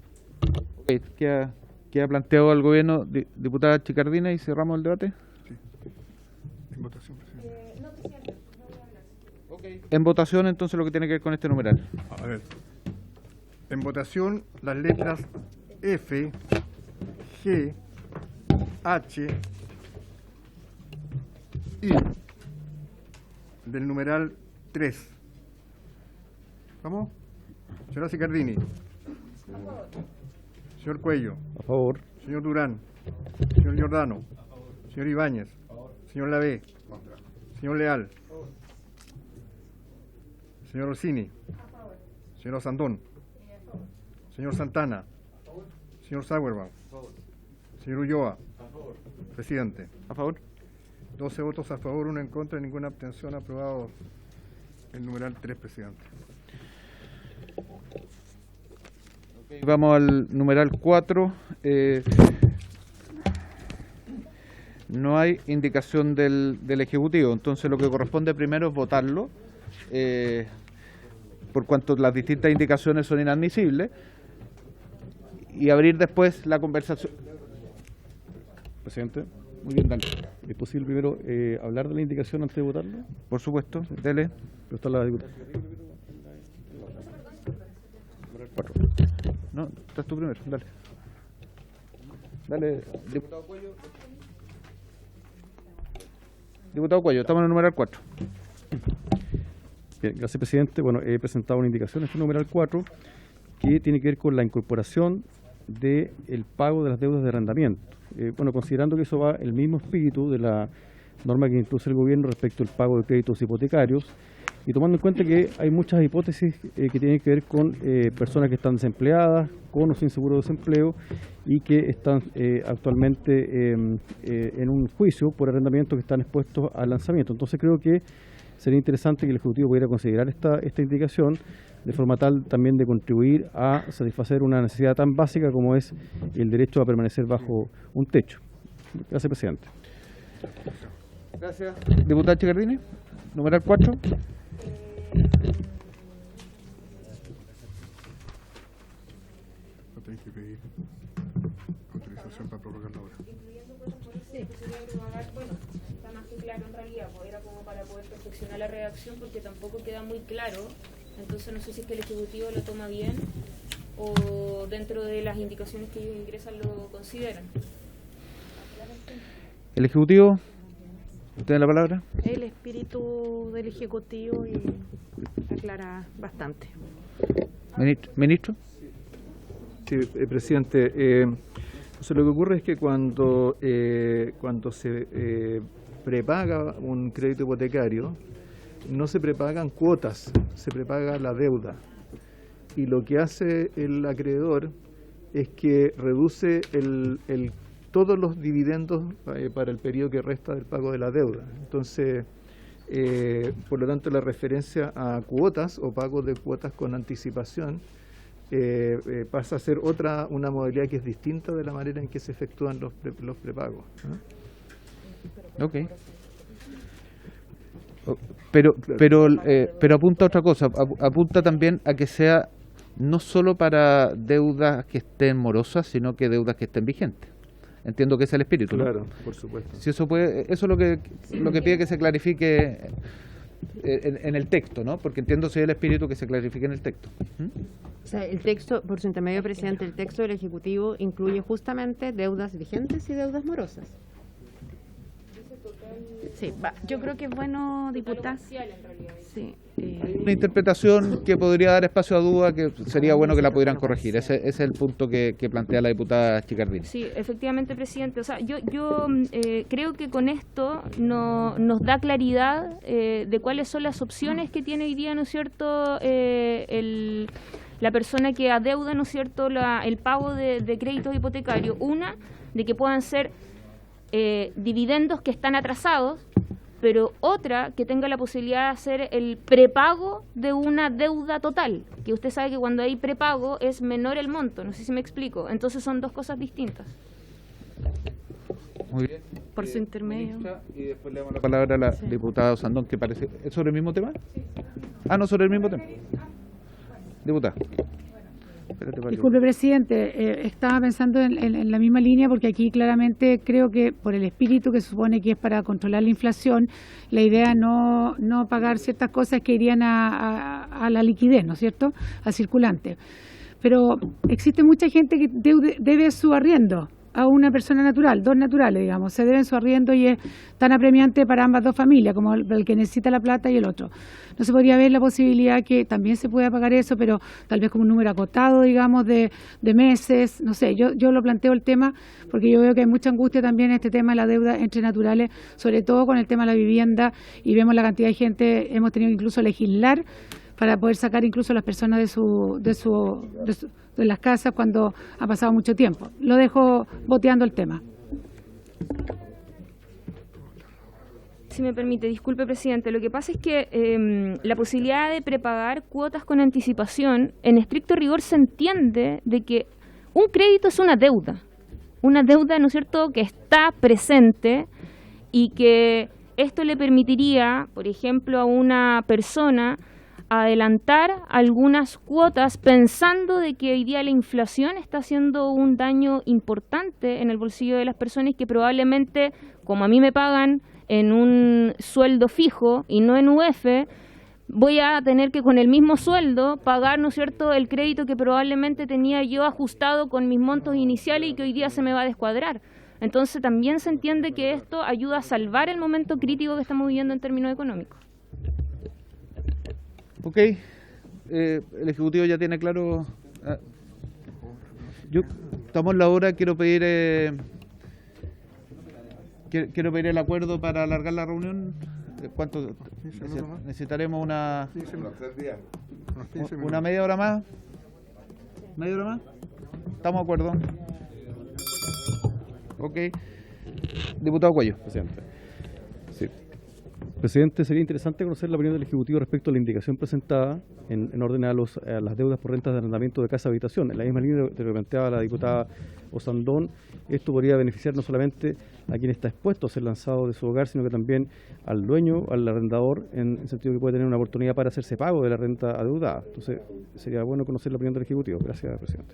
Okay, ¿queda planteado al gobierno, diputada Chicardina, y cerramos el debate? Sí. En votación, presidente. No, presidente. En votación, entonces, lo que tiene que ver con este numeral. A ver. En votación, las letras F, G, H, I del numeral 3. ¿Vamos? Señora Cicardini. Señor Cuello. A favor. Señor Durán. Señor Giordano. Señor Ibáñez. Señor Lavé. Señor Leal. Señor Orsini. Señor Sandón. Señor Santana. Señor Sauerbaum. Señor Ulloa. Presidente. A favor. 12 votos a favor, 1 en contra, ninguna abstención. Aprobado el numeral 3, presidente. Vamos al numeral 4. No hay indicación del Ejecutivo, entonces lo que corresponde primero es votarlo, por cuanto las distintas indicaciones son inadmisibles, y abrir después la conversación. Presidente. Muy bien, dale. ¿Es posible primero hablar de la indicación antes de votarlo? Por supuesto, dele. Pero está la diputada. No, estás tú primero, dale. Dale, diputado Cuello. Diputado Cuello, estamos en el numeral 4. Bien, gracias, presidente. Bueno, he presentado una indicación en este numeral 4 que tiene que ver con la incorporación del pago de las deudas de arrendamiento. Bueno, considerando que eso va el mismo espíritu de la norma que introduce el gobierno respecto al pago de créditos hipotecarios, y tomando en cuenta que hay muchas hipótesis que tienen que ver con personas que están desempleadas, con o sin seguro de desempleo, y que están actualmente en un juicio por arrendamiento, que están expuestos al lanzamiento. Entonces creo que sería interesante que el Ejecutivo pudiera considerar esta indicación, de forma tal también de contribuir a satisfacer una necesidad tan básica como es el derecho a permanecer bajo un techo. Gracias, presidente. Gracias. Diputada Chicardini, numeral 4. No tenéis que pedir autorización para prorrogar la hora. Sí, bueno, está más que claro en realidad, pues era como para poder perfeccionar la redacción porque tampoco queda muy claro, entonces no sé si es que el Ejecutivo lo toma bien o dentro de las indicaciones que ellos ingresan lo consideran. El Ejecutivo, ¿tiene la palabra? El espíritu del Ejecutivo y aclara bastante. Ministro. Sí, presidente. Entonces lo que ocurre es que cuando se prepaga un crédito hipotecario, no se prepagan cuotas, se prepaga la deuda. Y lo que hace el acreedor es que reduce todos los dividendos para el periodo que resta del pago de la deuda. Entonces, por lo tanto, la referencia a cuotas o pago de cuotas con anticipación pasa a ser una modalidad que es distinta de la manera en que se efectúan los prepagos, ¿no? Ok. Pero apunta a otra cosa, apunta también a que sea no solo para deudas que estén morosas, sino que deudas que estén vigentes. Entiendo que ese es el espíritu, ¿no? Claro, por supuesto. Si eso es lo que pide que se clarifique en el texto, ¿no? Porque entiendo si es el espíritu que se clarifique en el texto. O sea, el texto, por su intermedio, presidente, el texto del Ejecutivo incluye justamente deudas vigentes y deudas morosas. Sí, yo creo que es bueno, diputada. Sí, Una interpretación que podría dar espacio a duda, que sería bueno que la pudieran corregir. Ese es el punto que plantea la diputada Chicardini. Sí, efectivamente, presidente. O sea, yo creo que con esto nos da claridad de cuáles son las opciones que tiene hoy día, ¿no es cierto?, la persona que adeuda, ¿no es cierto?, el pago de créditos hipotecarios. Una, de que puedan ser dividendos que están atrasados, pero otra, que tenga la posibilidad de hacer el prepago de una deuda total, que usted sabe que cuando hay prepago es menor el monto, no sé si me explico, entonces son dos cosas distintas. Muy bien. Por su intermedio. Y después le damos la palabra a la diputada Osandón, que parece... ¿Es sobre el mismo tema? Ah, no, sobre el mismo tema. Diputada. Disculpe, presidente, estaba pensando en la misma línea porque aquí claramente creo que por el espíritu que se supone que es para controlar la inflación, la idea no pagar ciertas cosas que irían a la liquidez, ¿no es cierto?, al circulante. Pero existe mucha gente que debe su arriendo a una persona natural, dos naturales, digamos, se deben su arriendo y es tan apremiante para ambas dos familias, como el que necesita la plata y el otro. No se podría ver la posibilidad que también se pueda pagar eso, pero tal vez como un número acotado, digamos, de meses, no sé, yo lo planteo el tema porque yo veo que hay mucha angustia también en este tema de la deuda entre naturales, sobre todo con el tema de la vivienda, y vemos la cantidad de gente, hemos tenido incluso legislar para poder sacar incluso a las personas de las casas cuando ha pasado mucho tiempo. Lo dejo boteando el tema. Si me permite, disculpe, presidente, lo que pasa es que la posibilidad de prepagar cuotas con anticipación, en estricto rigor se entiende de que un crédito es una deuda, ¿no es cierto?, que está presente y que esto le permitiría, por ejemplo, a una persona adelantar algunas cuotas pensando de que hoy día la inflación está haciendo un daño importante en el bolsillo de las personas que probablemente, como a mí me pagan en un sueldo fijo y no en UF, voy a tener que con el mismo sueldo pagar, ¿no es cierto?, el crédito que probablemente tenía yo ajustado con mis montos iniciales y que hoy día se me va a descuadrar. Entonces también se entiende que esto ayuda a salvar el momento crítico que estamos viviendo en términos económicos. Ok, el Ejecutivo ya tiene claro. Estamos en la hora, quiero pedir el acuerdo para alargar la reunión. ¿Cuánto? Necesitaremos una media hora más. ¿Media hora más? ¿Estamos de acuerdo? Ok. Diputado Cuello. Presidente. Sí. Presidente, sería interesante conocer la opinión del Ejecutivo respecto a la indicación presentada en orden a las deudas por rentas de arrendamiento de casa-habitación. En la misma línea de lo que planteaba la diputada Osandón, esto podría beneficiar no solamente a quien está expuesto a ser lanzado de su hogar, sino que también al dueño, al arrendador, en el sentido que puede tener una oportunidad para hacerse pago de la renta adeudada. Entonces, sería bueno conocer la opinión del Ejecutivo. Gracias, presidente.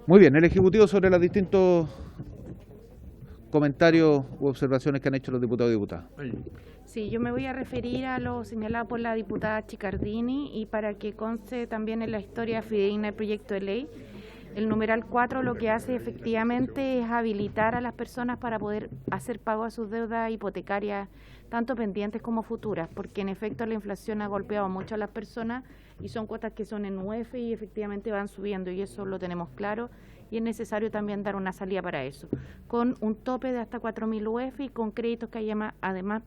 Muy bien, el Ejecutivo sobre los distintos comentarios u observaciones que han hecho los diputados y diputadas. Sí, yo me voy a referir a lo señalado por la diputada Chicardini y para que conste también en la historia fidedigna del proyecto de ley. El numeral 4 lo que hace efectivamente es habilitar a las personas para poder hacer pago a sus deudas hipotecarias, tanto pendientes como futuras, porque en efecto la inflación ha golpeado mucho a las personas y son cuotas que son en UF y efectivamente van subiendo y eso lo tenemos claro. Y es necesario también dar una salida para eso, con un tope de hasta 4.000 UF y con créditos que además,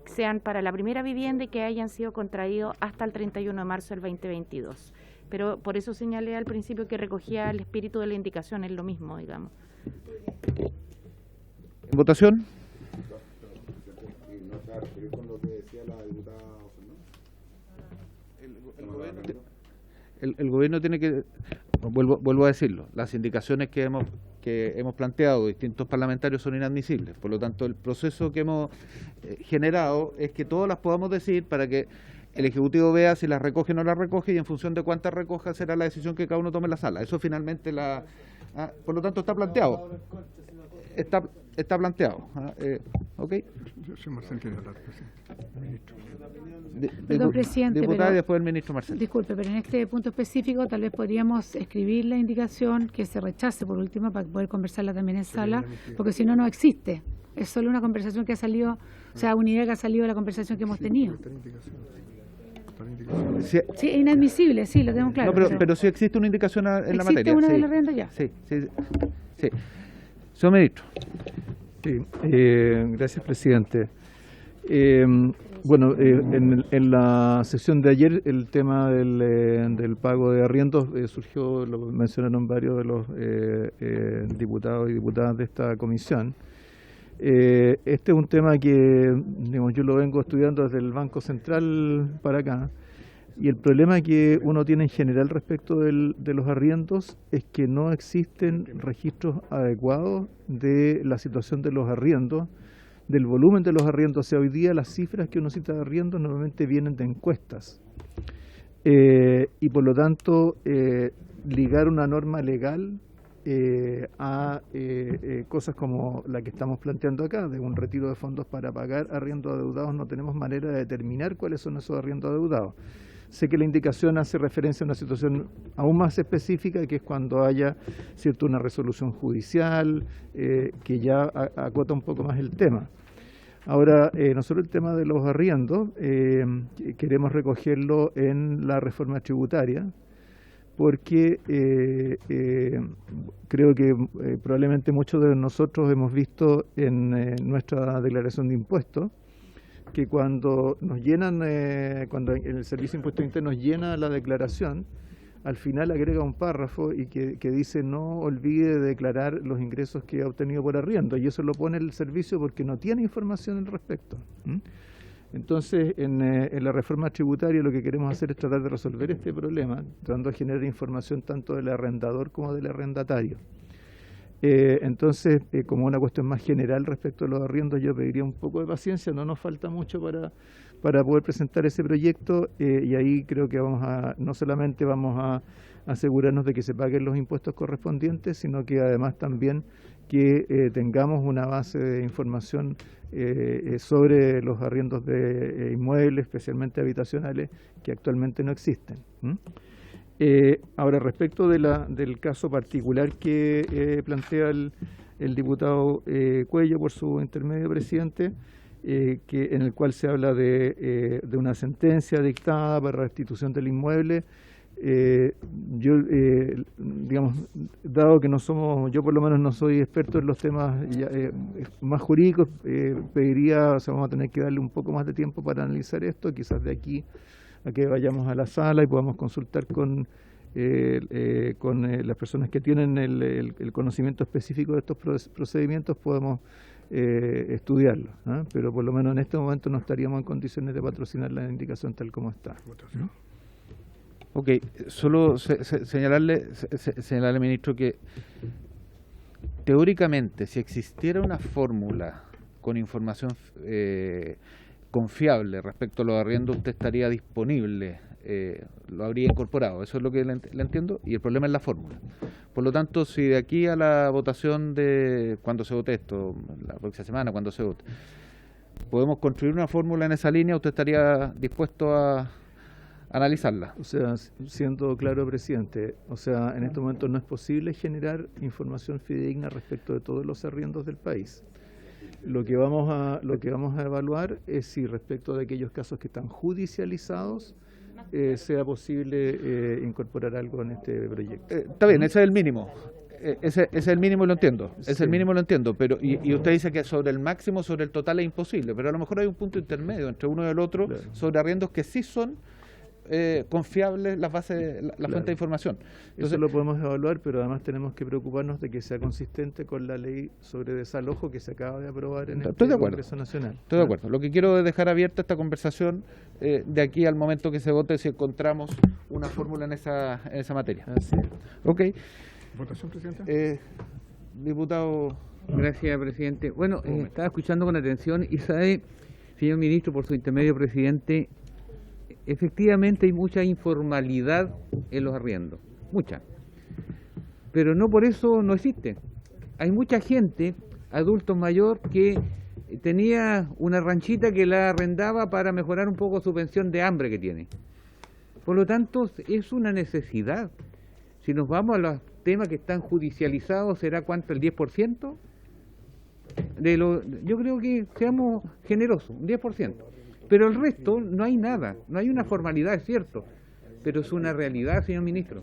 sean para la primera vivienda y que hayan sido contraídos hasta el 31 de marzo del 2022. Pero por eso señalé al principio que recogía el espíritu de la indicación, es lo mismo, digamos. ¿En votación? El gobierno tiene que, vuelvo a decirlo, las indicaciones que hemos planteado distintos parlamentarios son inadmisibles. Por lo tanto, el proceso que hemos generado es que todas las podamos decir para que el Ejecutivo vea si las recoge o no las recoge y en función de cuántas recoja será la decisión que cada uno tome en la sala. Eso finalmente por lo tanto está planteado. Está planteado. ¿Ok? Perdón, presidente, diputada y después el ministro Marcelo. Disculpe, pero en este punto específico tal vez podríamos escribir la indicación que se rechace por último para poder conversarla también en sala, porque si no, no existe. Es solo una conversación que ha salido, o sea, una idea que ha salido de la conversación que hemos tenido. Sí, es inadmisible, sí, lo tengo claro. No, pero sí existe una indicación en la materia. ¿Existe una de la renta ya? Sí. Señor ministro. Sí, gracias, presidente. Bueno, en la sesión de ayer el tema del pago de arriendos surgió, lo mencionaron varios de los diputados y diputadas de esta comisión. Este es un tema que, digamos, yo lo vengo estudiando desde el Banco Central para acá, y el problema que uno tiene en general respecto de los arriendos es que no existen registros adecuados de la situación de los arriendos, del volumen de los arriendos. O sea, hoy día las cifras que uno cita de arriendos normalmente vienen de encuestas, y por lo tanto ligar una norma legal a cosas como la que estamos planteando acá, de un retiro de fondos para pagar arriendos adeudados, no tenemos manera de determinar cuáles son esos arriendos adeudados. Sé que la indicación hace referencia a una situación aún más específica, que es cuando haya una resolución judicial que ya acota un poco más el tema. Ahora, nosotros el tema de los arriendos queremos recogerlo en la reforma tributaria, porque creo que probablemente muchos de nosotros hemos visto en nuestra declaración de impuestos que cuando nos llenan, cuando el Servicio de Impuestos Internos llena la declaración, al final agrega un párrafo y que dice no olvide declarar los ingresos que ha obtenido por arriendo, y eso lo pone el servicio porque no tiene información al respecto. Entonces, en la reforma tributaria lo que queremos hacer es tratar de resolver este problema, tratando de generar información tanto del arrendador como del arrendatario. Entonces, como una cuestión más general respecto a los arriendos, yo pediría un poco de paciencia, no nos falta mucho para poder presentar ese proyecto, y ahí creo que no solamente vamos a asegurarnos de que se paguen los impuestos correspondientes, sino que además también que tengamos una base de información sobre los arriendos de inmuebles, especialmente habitacionales, que actualmente no existen. Ahora, respecto del caso particular que plantea el diputado Cuello por su intermedio, presidente, en el cual se habla de una sentencia dictada para restitución del inmueble, yo, digamos, dado que yo por lo menos no soy experto en los temas más jurídicos, pediría, vamos a tener que darle un poco más de tiempo para analizar esto, quizás de aquí a que vayamos a la sala y podamos consultar con las personas que tienen el conocimiento específico de estos procedimientos, podemos estudiarlo, ¿ah? Pero por lo menos en este momento no estaríamos en condiciones de patrocinar la indicación tal como está. Ok, solo señalarle, ministro, que teóricamente si existiera una fórmula con información confiable respecto a los arriendos, usted estaría disponible, lo habría incorporado, eso es lo que le entiendo, y el problema es la fórmula. Por lo tanto, si de aquí a la votación de cuando se vote esto, la próxima semana, cuando se vote, podemos construir una fórmula en esa línea, ¿usted estaría dispuesto a analizarla? O sea, siendo claro, presidente, o sea, en este momento no es posible generar información fidedigna respecto de todos los arriendos del país. Lo que vamos a evaluar es si respecto de aquellos casos que están judicializados sea posible incorporar algo en este proyecto. Está bien, ese es el mínimo. Ese es el mínimo, lo entiendo. Es el mínimo, lo entiendo. Pero y usted dice que sobre el máximo, sobre el total es imposible. Pero a lo mejor hay un punto intermedio entre uno y el otro, claro, sobre arriendos que sí son confiables las bases, la claro, fuente de información. Entonces, eso lo podemos evaluar, pero además tenemos que preocuparnos de que sea consistente con la ley sobre desalojo que se acaba de aprobar en el Congreso Nacional. Estoy de acuerdo. Lo que quiero es dejar abierta esta conversación de aquí al momento que se vote, si encontramos una fórmula en esa materia. Así es. Ok. ¿Votación, presidente? Diputado. Gracias, presidente. Bueno, estaba escuchando con atención y sabe, señor ministro, por su intermedio, presidente, efectivamente hay mucha informalidad en los arriendos, mucha, pero no por eso no existe. Hay mucha gente, adultos mayor, que tenía una ranchita que la arrendaba para mejorar un poco su pensión de hambre que tiene. Por lo tanto, es una necesidad. Si nos vamos a los temas que están judicializados, ¿será cuánto? ¿El 10%? Yo creo que seamos generosos, un 10%. Pero el resto no hay nada, no hay una formalidad, es cierto, pero es una realidad, señor ministro.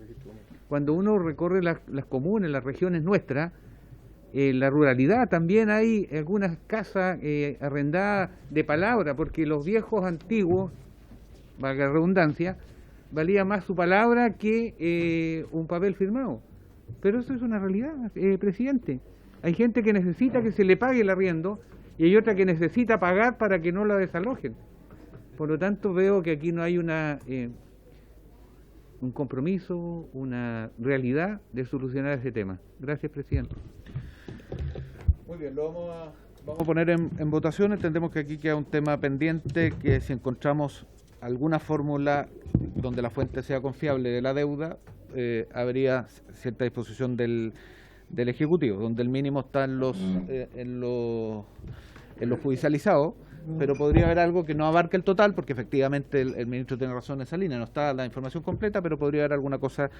Cuando uno recorre las comunes, las regiones nuestras, la ruralidad también hay algunas casas arrendadas de palabra, porque los viejos antiguos, valga la redundancia, valía más su palabra que un papel firmado. Pero eso es una realidad, presidente. Hay gente que necesita que se le pague el arriendo y hay otra que necesita pagar para que no la desalojen. Por lo tanto, veo que aquí no hay un compromiso, una realidad de solucionar ese tema. Gracias, presidente. Muy bien, lo vamos a poner en votación. Entendemos que aquí queda un tema pendiente, que si encontramos alguna fórmula donde la fuente sea confiable de la deuda, habría cierta disposición del Ejecutivo, donde el mínimo está en los judicializados, pero podría haber algo que no abarque el total, porque efectivamente el ministro tiene razón en esa línea, no está la información completa, pero podría haber alguna cosa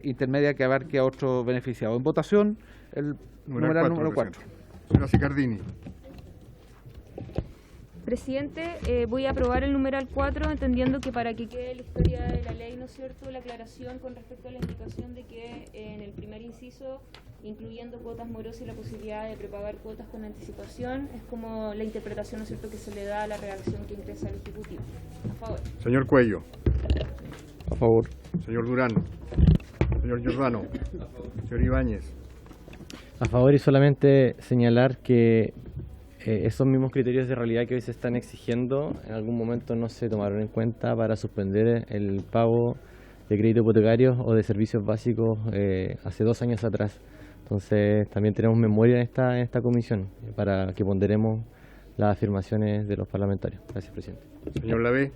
intermedia que abarque a otro beneficiado. En votación, el numeral número 4. Señora Cicardini. Presidente, voy a aprobar el numeral 4, entendiendo que para que quede la historia de la ley, ¿no es cierto?, la aclaración con respecto a la indicación de que en el primer inciso, incluyendo cuotas morosas y la posibilidad de prepagar cuotas con anticipación, es como la interpretación, ¿no es cierto?, que se le da a la redacción que ingresa al Ejecutivo. A favor. Señor Cuello. A favor. Señor Durán. Señor Giordano. Señor Ibáñez. A favor, y solamente señalar que esos mismos criterios de realidad que hoy se están exigiendo en algún momento no se tomaron en cuenta para suspender el pago de crédito hipotecario o de servicios básicos hace 2 años atrás. Entonces también tenemos memoria en esta comisión para que ponderemos las afirmaciones de los parlamentarios. Gracias, presidente. Señor Lavé.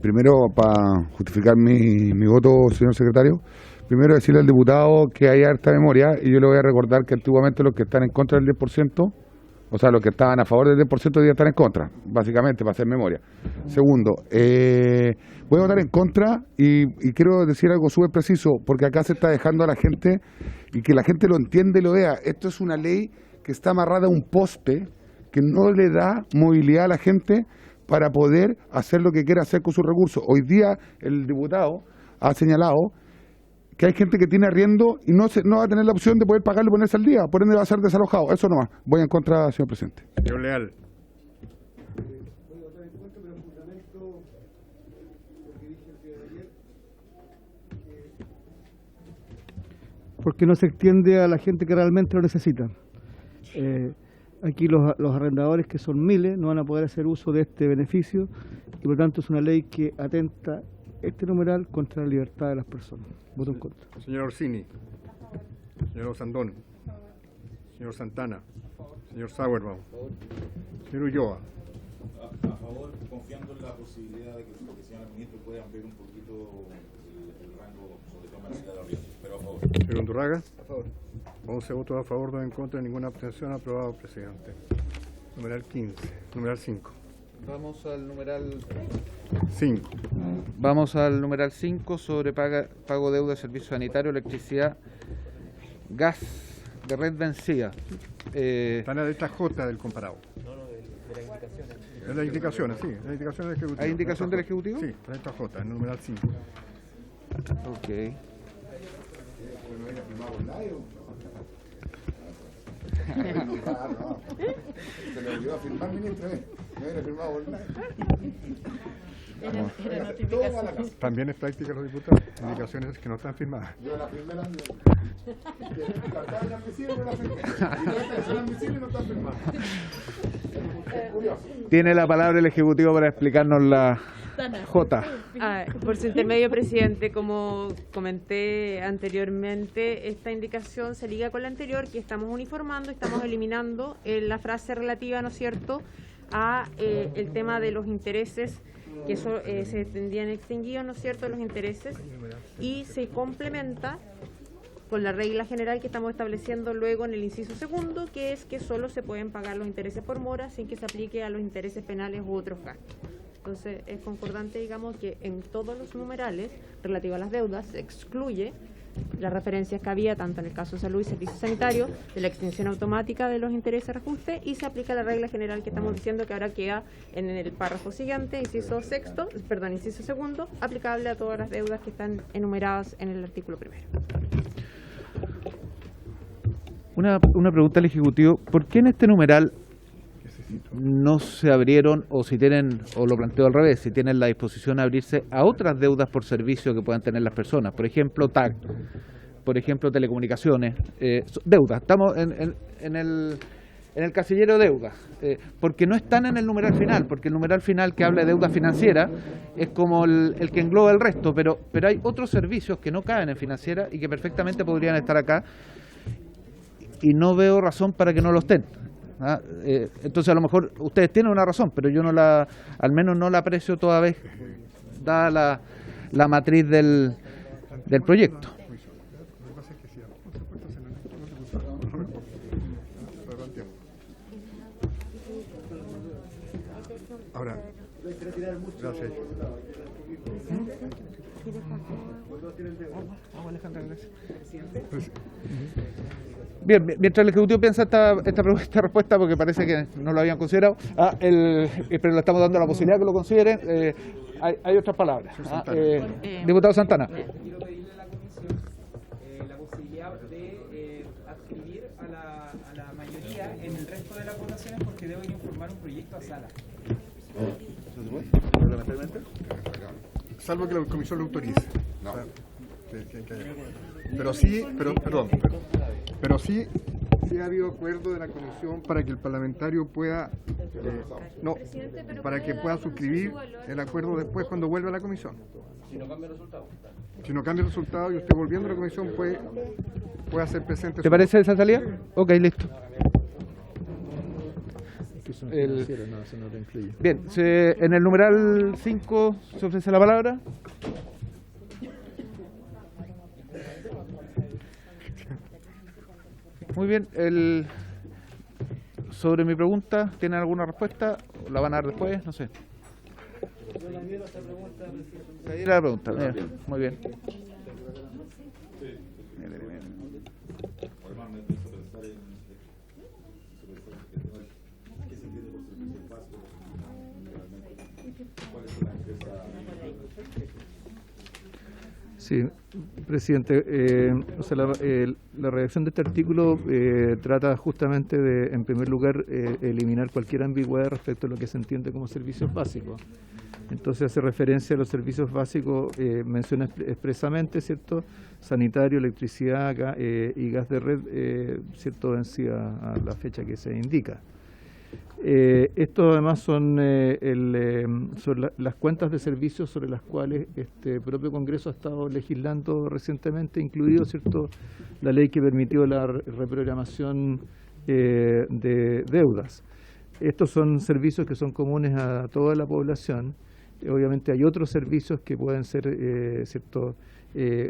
Primero, para justificar mi voto, señor secretario, primero decirle al diputado que hay harta memoria, y yo le voy a recordar que antiguamente los que están en contra del 10%, o sea, los que estaban a favor del 10% hoy día están en contra, básicamente, para hacer memoria. Segundo, voy a votar en contra y quiero decir algo súper preciso, porque acá se está dejando a la gente, y que la gente lo entiende y lo vea. Esto es una ley que está amarrada a un poste, que no le da movilidad a la gente para poder hacer lo que quiera hacer con sus recursos. Hoy día el diputado ha señalado que hay gente que tiene arriendo y no va a tener la opción de poder pagarlo y ponerse al día, por ende va a ser desalojado. Eso nomás. Voy en contra, señor presidente. Señor Leal. Porque no se extiende a la gente que realmente lo necesita. Aquí los arrendadores, que son miles, no van a poder hacer uso de este beneficio y por tanto es una ley que atenta este numeral contra la libertad de las personas. Voto en contra. Señor Orsini, señor Osandón, señor Santana, señor Sauerbaum, señor Ulloa. A favor, confiando en la posibilidad de que el señor ministro pueda ampliar un poquito el rango, sobre todo en la ciudad, pero a favor. Señor Undurraga. A favor. 11 votos a favor, 2 en contra, ninguna abstención. Aprobado, presidente. Numeral 15. Numeral 5. Vamos al numeral 5. Vamos al numeral 5 sobre pago deuda de servicio sanitario, electricidad, gas de red vencida. Está en la letra J del comparado. De las indicaciones. De las indicaciones, sí. Las indicaciones del Ejecutivo. ¿Hay indicación del Ejecutivo? Sí, la letra J, en el numeral 5. Ok. Se le olvidó firmar, ministro, no hubiera firmado por nadie. También es práctica de los diputados, indicaciones que no están firmadas. Yo la primera la admisible, no la firmé. Y son admisibles y no están firmadas. Es curioso. Tiene la palabra el Ejecutivo para explicarnos la J. Por su intermedio, presidente, como comenté anteriormente, esta indicación se liga con la anterior, que estamos uniformando, estamos eliminando la frase relativa, ¿no es cierto?, a el tema de los intereses, que eso se tendrían extinguidos, ¿no es cierto?, los intereses, y se complementa con la regla general que estamos estableciendo luego en el inciso segundo, que es que solo se pueden pagar los intereses por mora sin que se aplique a los intereses penales u otros gastos. Entonces es concordante, digamos, que en todos los numerales relativos a las deudas se excluye las referencias que había tanto en el caso de salud y servicios sanitarios de la extinción automática de los intereses de reajuste, y se aplica la regla general que estamos diciendo que ahora queda en el párrafo siguiente, inciso segundo, aplicable a todas las deudas que están enumeradas en el artículo primero. Una pregunta al Ejecutivo. ¿Por qué en este numeral no se abrieron, o si tienen, o lo planteo al revés, si tienen la disposición a abrirse a otras deudas por servicio que puedan tener las personas? Por ejemplo, TAC, por ejemplo, telecomunicaciones, deudas. Estamos en el casillero deudas, porque no están en el numeral final, porque el numeral final que habla de deuda financiera es como el que engloba el resto, pero hay otros servicios que no caen en financiera y que perfectamente podrían estar acá, y no veo razón para que no lo estén. Entonces a lo mejor ustedes tienen una razón, pero yo al menos no la aprecio toda vez dada la matriz del proyecto. Ahora, gracias. Bien, mientras el Ejecutivo piensa esta respuesta, porque parece que no lo habían considerado, pero le estamos dando la posibilidad que lo consideren, hay otras palabras. Diputado Santana. Quiero pedirle a la comisión la posibilidad de adscribir a la mayoría en el resto de las votaciones, porque deben informar un proyecto a sala. Salvo que la comisión lo autorice. No. Pero sí, pero sí ha habido acuerdo de la comisión para que el parlamentario pueda para que pueda suscribir el acuerdo después cuando vuelva a la comisión. Si no cambia el resultado. Si no cambia el resultado y usted volviendo a la comisión puede hacer presente. ¿Te parece esa salida? Ok, listo. Bien, en el numeral 5 se ofrece la palabra. Muy bien, sobre mi pregunta, ¿tienen alguna respuesta? ¿La van a dar después? No sé. Se adhiere a la pregunta. Muy bien. Sí, presidente, la redacción de este artículo trata justamente de, en primer lugar, eliminar cualquier ambigüedad respecto a lo que se entiende como servicios básicos. Entonces hace referencia a los servicios básicos, menciona expresamente, ¿cierto? Sanitario, electricidad y gas de red, ¿cierto? Vencida a la fecha que se indica. Esto además son las cuentas de servicios sobre las cuales este propio Congreso ha estado legislando recientemente, incluido, ¿cierto?, la ley que permitió la reprogramación de deudas. Estos son servicios que son comunes a toda la población. Obviamente hay otros servicios que pueden ser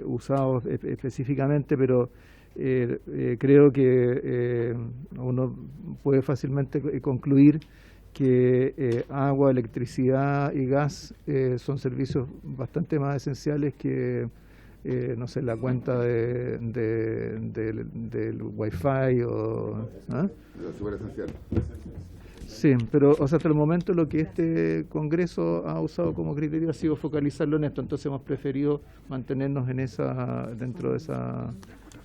usados específicamente, pero creo que uno puede fácilmente concluir que agua, electricidad y gas son servicios bastante más esenciales que no sé, la cuenta del Wi-Fi o... ¿ah? Súper esencial. Sí, pero o sea, hasta el momento lo que este Congreso ha usado como criterio ha sido focalizarlo en esto, entonces hemos preferido mantenernos en dentro de esa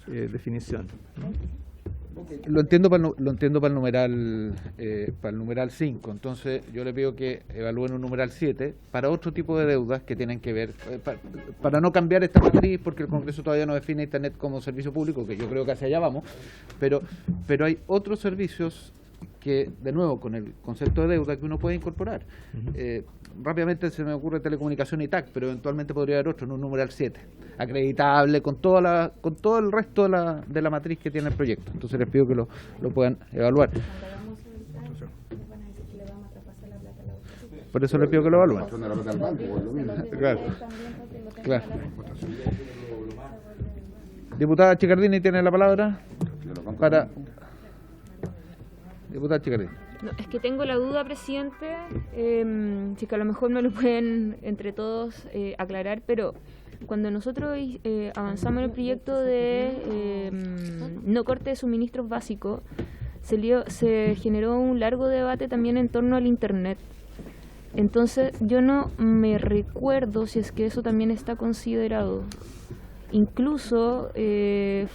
definición, ¿no? Lo entiendo para el numeral 5, entonces yo le pido que evalúen un numeral 7 para otro tipo de deudas que tienen que ver, para no cambiar esta matriz, porque el Congreso todavía no define Internet como servicio público, que yo creo que hacia allá vamos, pero hay otros servicios que, de nuevo, con el concepto de deuda que uno puede incorporar. Rápidamente se me ocurre telecomunicación y TAC, pero eventualmente podría haber otro en un numeral 7, acreditable, con todo el resto de la matriz que tiene el proyecto. Entonces les pido que lo puedan evaluar. Por eso les pido que lo evalúen. Claro. Diputada Chicardini tiene la palabra para... Diputada Chicardini. No, es que tengo la duda, presidente, si que a lo mejor me lo pueden entre todos aclarar, pero cuando nosotros avanzamos en el proyecto de no corte de suministros básicos, se generó un largo debate también en torno al Internet. Entonces yo no me recuerdo si es que eso también está considerado. Incluso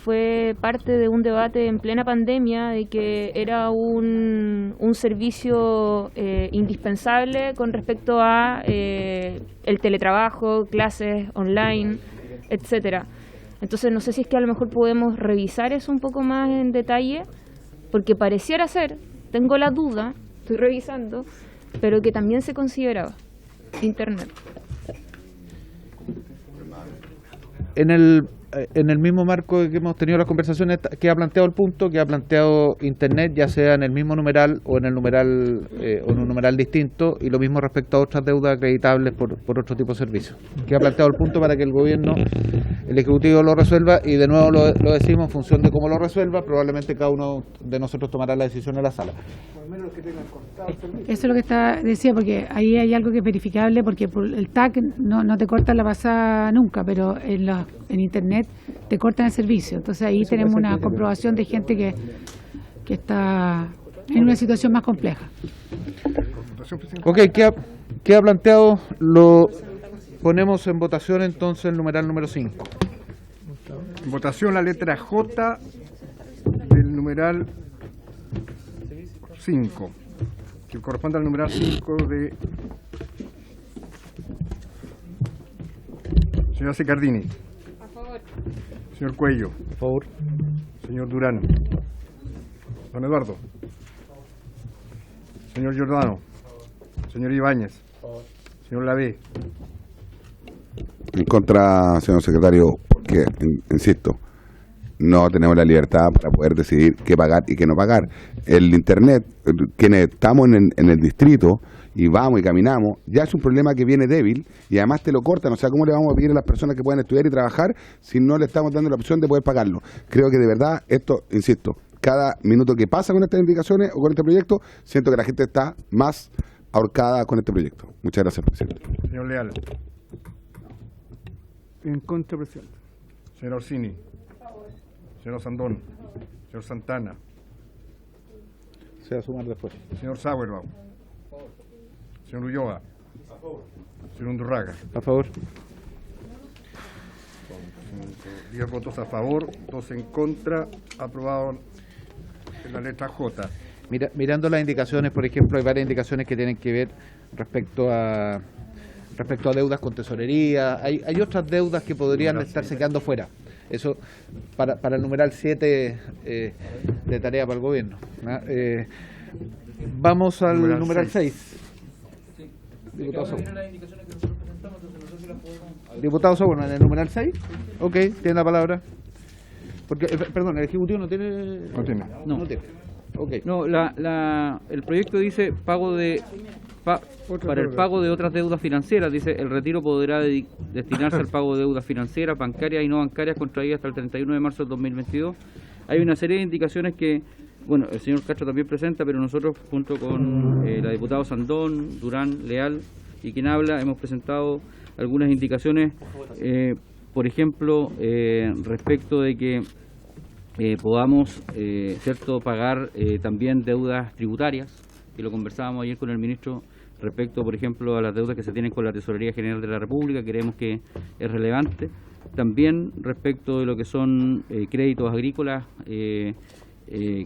fue parte de un debate en plena pandemia de que era un servicio indispensable con respecto a el teletrabajo, clases online, etcétera. Entonces no sé si es que a lo mejor podemos revisar eso un poco más en detalle, porque pareciera ser, tengo la duda, estoy revisando, pero que también se consideraba Internet. En el mismo marco que hemos tenido las conversaciones, que ha planteado el punto, que ha planteado Internet, ya sea en el mismo numeral o en el numeral o en un numeral distinto, y lo mismo respecto a otras deudas acreditables por otro tipo de servicios. Que ha planteado el punto para que el gobierno, el Ejecutivo lo resuelva, y de nuevo lo decimos en función de cómo lo resuelva, probablemente cada uno de nosotros tomará la decisión en la sala. Eso es lo que decía, porque ahí hay algo que es verificable, porque por el TAC no te cortan la pasada nunca, pero en Internet te cortan el servicio. Entonces ahí tenemos una comprobación de gente que está en una situación más compleja. Ok, ¿qué ha planteado? Lo ponemos en votación entonces el numeral número 5. En votación la letra J del numeral 5, que corresponde al numeral 5 de señora Chicardini. A favor. Señor Cuello. A favor. Señor Durán. Don Eduardo. Señor Giordano. Señor Ibáñez. Señor Lavé. En contra, señor secretario, porque, insisto, no tenemos la libertad para poder decidir qué pagar y qué no pagar. El Internet, quienes estamos en el distrito y vamos y caminamos, ya es un problema que viene débil y además te lo cortan. O sea, ¿cómo le vamos a pedir a las personas que puedan estudiar y trabajar si no le estamos dando la opción de poder pagarlo? Creo que de verdad esto, insisto, cada minuto que pasa con estas indicaciones o con este proyecto, siento que la gente está más ahorcada con este proyecto. Muchas gracias, presidente. Señor Leal. En contra, presidente. Señor Orsini. Señor Sandón. Señor Santana. Se va a sumar después. Señor Sauerbaum. Señor Ulloa. A favor. Señor Undurraga. A favor. 10 votos a favor, 2 en contra. Aprobado en la letra J. Mirando las indicaciones, por ejemplo, hay varias indicaciones que tienen que ver respecto a respecto a deudas con tesorería. Hay otras deudas que podrían estarse quedando fuera. Eso para el numeral 7 de tarea para el gobierno. Vamos al numeral 6. Diputado Soborno. Diputado Soborno, en el numeral 6. Ok, tiene la palabra. Porque, perdón, el Ejecutivo no tiene... No tiene. Okay. No, el proyecto dice para el pago de otras deudas financieras, dice el retiro podrá destinarse al pago de deudas financieras, bancarias y no bancarias contraídas hasta el 31 de marzo del 2022. Hay una serie de indicaciones que, bueno, el señor Castro también presenta, pero nosotros junto con la diputada Sandón, Durán, Leal y quien habla, hemos presentado algunas indicaciones, por ejemplo, respecto de que podamos pagar también deudas tributarias, que lo conversábamos ayer con el ministro respecto, por ejemplo, a las deudas que se tienen con la Tesorería General de la República, creemos que es relevante. También respecto de lo que son créditos agrícolas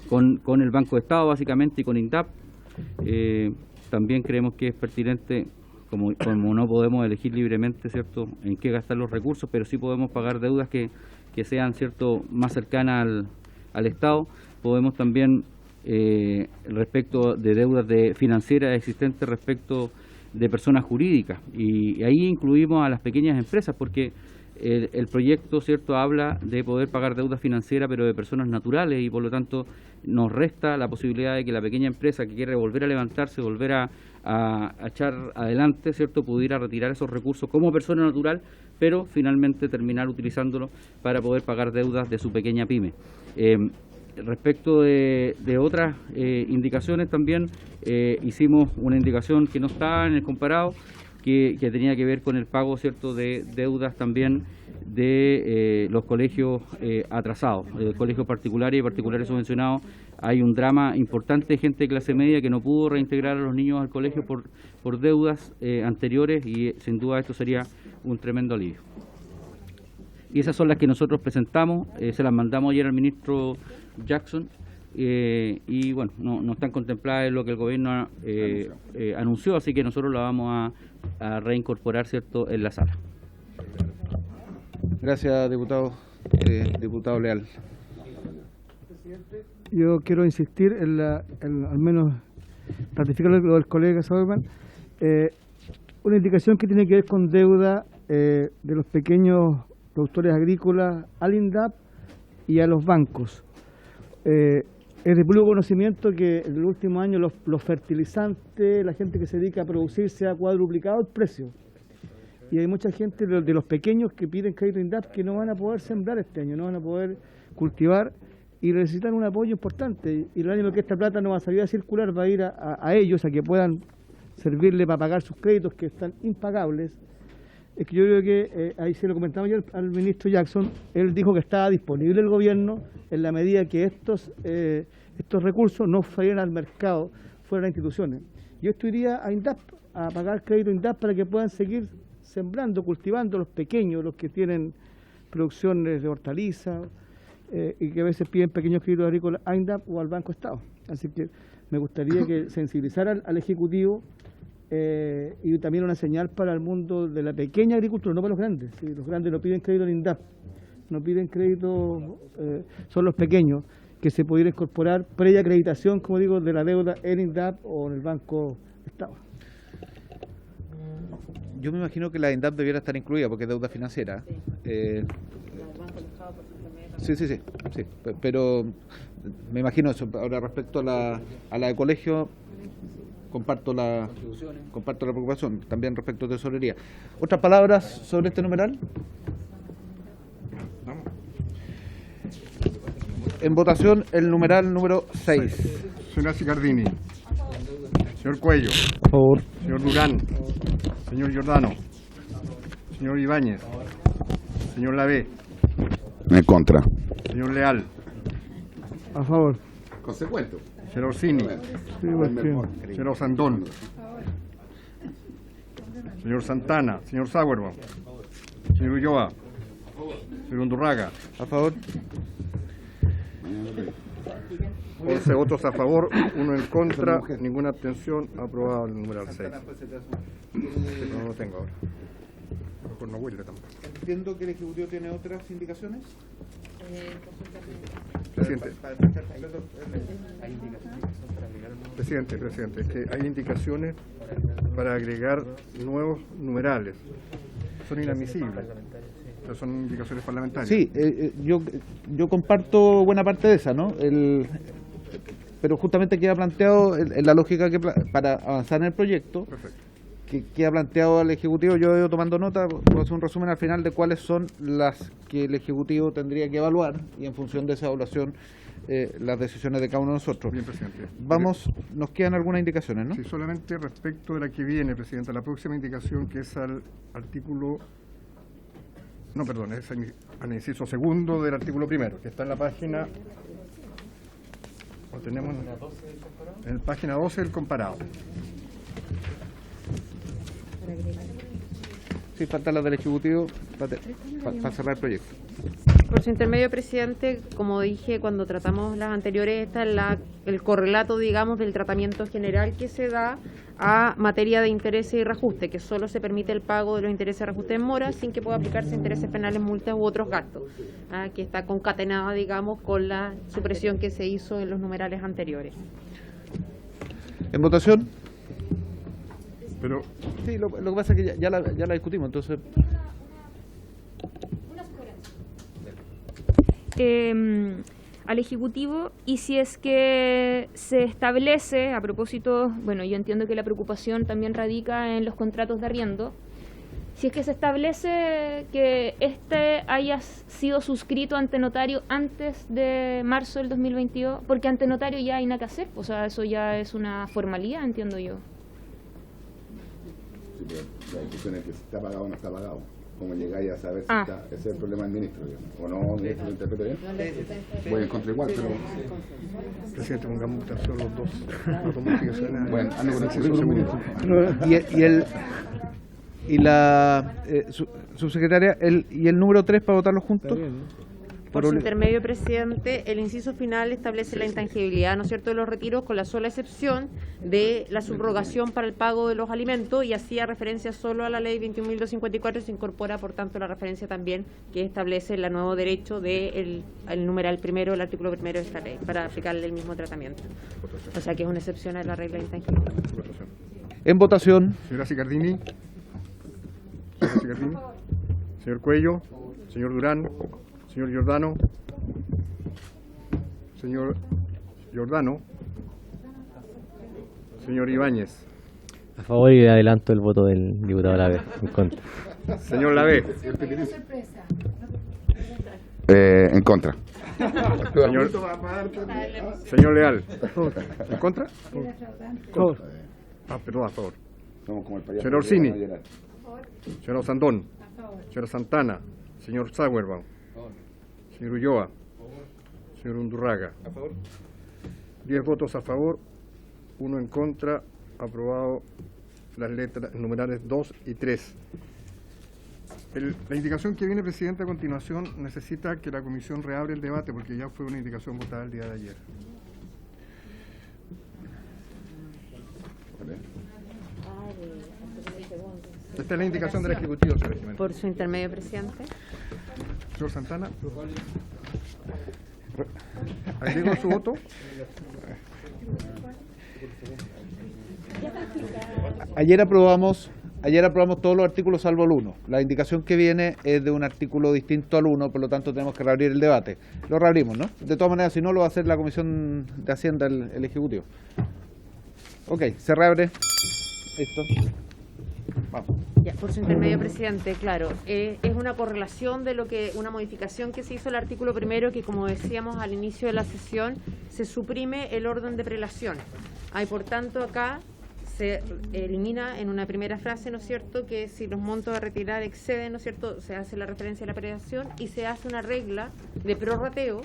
con el Banco de Estado básicamente y con INDAP, también creemos que es pertinente, como no podemos elegir libremente, ¿cierto?, en qué gastar los recursos, pero sí podemos pagar deudas que sean, ¿cierto?, más cercanas al Estado. Podemos también, respecto de deudas financieras existentes respecto de personas jurídicas, y ahí incluimos a las pequeñas empresas, porque el proyecto, ¿cierto?, habla de poder pagar deudas financieras, pero de personas naturales, y por lo tanto nos resta la posibilidad de que la pequeña empresa que quiere volver a levantarse, volver a echar adelante, ¿cierto?, pudiera retirar esos recursos como persona natural, pero finalmente terminar utilizándolo para poder pagar deudas de su pequeña pyme. Respecto de otras indicaciones también, hicimos una indicación que no está en el comparado, que tenía que ver con el pago, ¿cierto?, de deudas también de los colegios atrasados, colegios particulares y particulares subvencionados. Hay un drama importante de gente de clase media que no pudo reintegrar a los niños al colegio por deudas anteriores, y sin duda esto sería un tremendo alivio. Y esas son las que nosotros presentamos, se las mandamos ayer al ministro Jackson, y bueno, no están contempladas en lo que el gobierno anunció, así que nosotros la vamos a reincorporar, ¿cierto?, en la sala. Gracias, diputado Leal. Yo quiero insistir al menos ratificar lo del colega Sauerman, una indicación que tiene que ver con deuda de los pequeños productores agrícolas al INDAP y a los bancos. Es de puro conocimiento que en el último año los fertilizantes, la gente que se dedica a producir, se ha cuadruplicado el precio. Y hay mucha gente de los pequeños que piden crédito INDAP que no van a poder sembrar este año, no van a poder cultivar y necesitan un apoyo importante. Y el año en el que esta plata no va a salir a circular, va a ir a ellos, a que puedan servirle para pagar sus créditos que están impagables. Es que yo creo que, ahí se lo comentaba ayer al ministro Jackson, él dijo que estaba disponible el gobierno en la medida que estos recursos no fueran al mercado, fueran a instituciones. Yo esto iría a INDAP, a pagar crédito INDAP para que puedan seguir sembrando, cultivando, los pequeños, los que tienen producciones de hortalizas y que a veces piden pequeños créditos agrícolas a INDAP o al Banco Estado. Así que me gustaría que sensibilizara al Ejecutivo y también una señal para el mundo de la pequeña agricultura, no para los grandes. ¿Sí? Los grandes no piden crédito en INDAP, no piden crédito, son los pequeños que se pudiera incorporar previa acreditación, como digo, de la deuda en INDAP o en el Banco Estado. Yo me imagino que la INDAP debiera estar incluida porque es deuda financiera. Sí, pero me imagino eso. Ahora, respecto a la de colegio, comparto la preocupación, también respecto a tesorería. ¿Otras palabras sobre este numeral? En votación el numeral número 6. Señora Cicardini. Señor Cuello. Por favor. Señor Durán. Señor Giordano. Señor Ibáñez. Señor Lavé. En contra. Señor Leal. A favor. Consecuente. Señor Orsini. Señor Sandón. Señor Santana. Señor Sauerman. Señor Ulloa. Señor Undurraga. A favor. 11 votos a favor, 1 en contra, ninguna abstención. Aprobado el numeral 6. No lo tengo ahora. Mejor no huele tampoco. Entiendo que el Ejecutivo tiene otras indicaciones. Presidente. Presidente, es que hay indicaciones para agregar nuevos numerales. Son inadmisibles. Pero son indicaciones parlamentarias. Sí, yo comparto buena parte de esa, ¿no? Pero justamente queda planteado en la lógica que para avanzar en el proyecto. Perfecto. Que queda planteado al Ejecutivo. Yo he ido tomando nota, puedo hacer un resumen al final de cuáles son las que el Ejecutivo tendría que evaluar y en función de esa evaluación las decisiones de cada uno de nosotros. Bien, presidente. Nos quedan algunas indicaciones, ¿no? Sí, solamente respecto de la que viene, presidenta, la próxima indicación que es al artículo... No, perdón, es al inciso segundo del artículo primero, que está en la página... Lo tenemos en la página 12 del comparado. Sí, falta la del Ejecutivo para cerrar el proyecto. Por su intermedio, presidente, como dije cuando tratamos las anteriores, está el correlato, digamos, del tratamiento general que se da a materia de intereses y reajuste, que solo se permite el pago de los intereses y reajustes en mora sin que pueda aplicarse intereses penales, multas u otros gastos, que está concatenada, digamos, con la supresión que se hizo en los numerales anteriores. ¿En votación? Pero sí, lo que pasa es que ya la discutimos, entonces... Al Ejecutivo, y si es que se establece, a propósito, bueno, yo entiendo que la preocupación también radica en los contratos de arriendo, si es que se establece que este haya sido suscrito ante notario antes de marzo del 2022, porque ante notario ya hay nada que hacer, o sea, eso ya es una formalidad, entiendo yo. Sí, pero la discusión es que si está pagado o no está pagado. Como llegáis a saber si está, ese es el problema del ministro, digamos. ¿O no, ministro, lo interpreta bien? Voy en contra igual, pero... Presidente, pongamos votación los dos. Las dos modificaciones. Bueno, ando con el segundo. Y la subsecretaria, y el número 3 para votarlos juntos. Por su intermedio, presidente, el inciso final establece la intangibilidad, ¿no es cierto?, de los retiros, con la sola excepción de la subrogación para el pago de los alimentos, y hacía referencia solo a la ley 21.254 y se incorpora, por tanto, la referencia también que establece el nuevo derecho del numeral primero, el artículo primero de esta ley, para aplicarle el mismo tratamiento. O sea que es una excepción a la regla de intangibilidad. En votación. Señora Cicardini. Señor Cuello. Señor Durán. Señor Giordano. Señor Giordano. Señor Ibáñez. A favor, y adelanto el voto del diputado Lavé, en contra. Señor Lavé. En contra. Señor Leal. ¿En contra? Perdón, a favor. Señor Orsini. Señor Sandón. Señor Santana. Señor Sauerbaum. Señor Ulloa. Señor Undurraga. A favor. 10 votos a favor, 1 en contra. Aprobado las letras numerales 2 y 3. La indicación que viene, presidente, a continuación necesita que la comisión reabre el debate porque ya fue una indicación votada el día de ayer. Esta es la indicación del Ejecutivo, señor Jiménez. Por su intermedio, presidente. Señor Santana. ¿Agrego su voto? Ayer aprobamos todos los artículos salvo el 1. La indicación que viene es de un artículo distinto al 1, por lo tanto tenemos que reabrir el debate. Lo reabrimos, ¿no? De todas maneras, si no, lo va a hacer la Comisión de Hacienda, el Ejecutivo. Ok, se reabre. Listo. Vamos. Ya, por su intermedio, presidente, claro, es una correlación de una modificación que se hizo al artículo primero, que como decíamos al inicio de la sesión, se suprime el orden de prelación. Y por tanto acá se elimina en una primera frase, ¿no es cierto?, que si los montos a retirar exceden, ¿no es cierto?, se hace la referencia a la prelación y se hace una regla de prorrateo,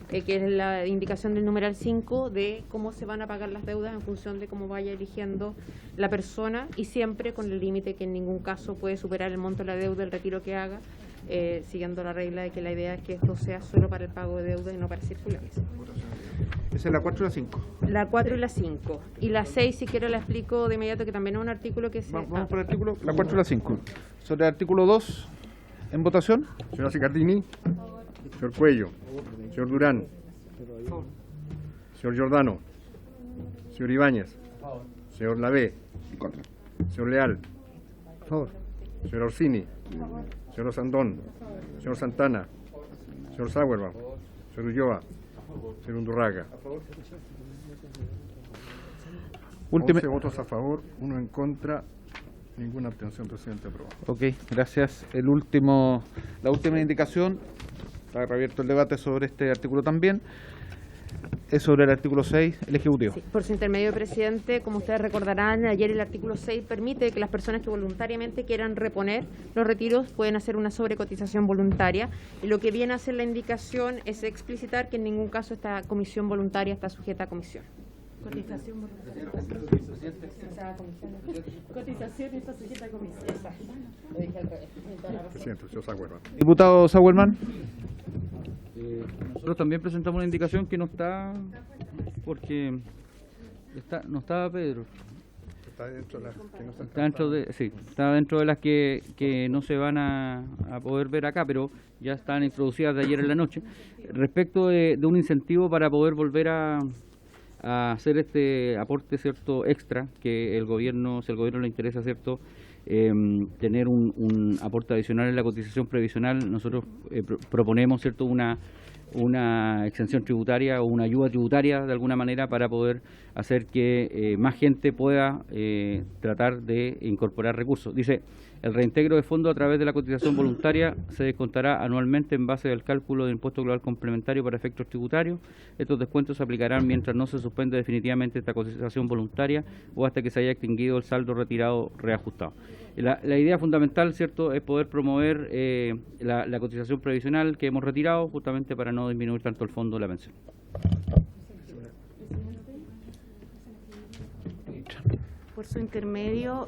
que es la indicación del numeral 5 de cómo se van a pagar las deudas en función de cómo vaya eligiendo la persona, y siempre con el límite que en ningún caso puede superar el monto de la deuda, el retiro que haga, siguiendo la regla de que la idea es que esto sea solo para el pago de deuda y no para circulares. Esa es la 4 y la 5. La 4 y la 5. Y la 6, si quiero, la explico de inmediato, que también es un artículo que se... Vamos por el artículo, la 4 y la 5. Sobre el artículo 2, en votación. Señora Cicardini. Señor Cuello. Señor Durán. Señor Giordano. Señor Ibáñez. Señor Lavé. Señor Leal. Señor Orsini. Señor Osandón. Señor Santana. Señor Sauerbaum. Señor Ulloa. Señor Undurraga. 11 votos a favor, 1 en contra, ninguna abstención, presidente, aprobado. Ok, gracias. La última indicación, está reabierto el debate sobre este artículo también, es sobre el artículo 6, el Ejecutivo. Sí, por su intermedio, presidente, como ustedes recordarán, ayer el artículo 6 permite que las personas que voluntariamente quieran reponer los retiros pueden hacer una sobrecotización voluntaria, y lo que viene a hacer la indicación es explicitar que en ningún caso esta comisión voluntaria está sujeta a comisión. Cotización voluntaria. Cotización está sujeta a comisión. Lo dije al revés. Presidente, señor Sauerbaum. Diputado Sauerman. Nosotros también presentamos una indicación que no está, porque no estaba Pedro. Está dentro de las que no se Está dentro de las que no se van a poder ver acá, pero ya están introducidas de ayer en la noche. Respecto de un incentivo para poder volver a hacer este aporte, cierto, extra, que el gobierno, si al gobierno le interesa, cierto, tener un aporte adicional en la cotización previsional, nosotros proponemos, cierto, una exención tributaria o una ayuda tributaria de alguna manera para poder hacer que más gente pueda tratar de incorporar recursos. Dice: el reintegro de fondos a través de la cotización voluntaria se descontará anualmente en base al cálculo del impuesto global complementario para efectos tributarios. Estos descuentos se aplicarán mientras no se suspende definitivamente esta cotización voluntaria o hasta que se haya extinguido el saldo retirado reajustado. La idea fundamental, cierto, es poder promover la cotización previsional que hemos retirado, justamente para no disminuir tanto el fondo de la pensión. Por su intermedio,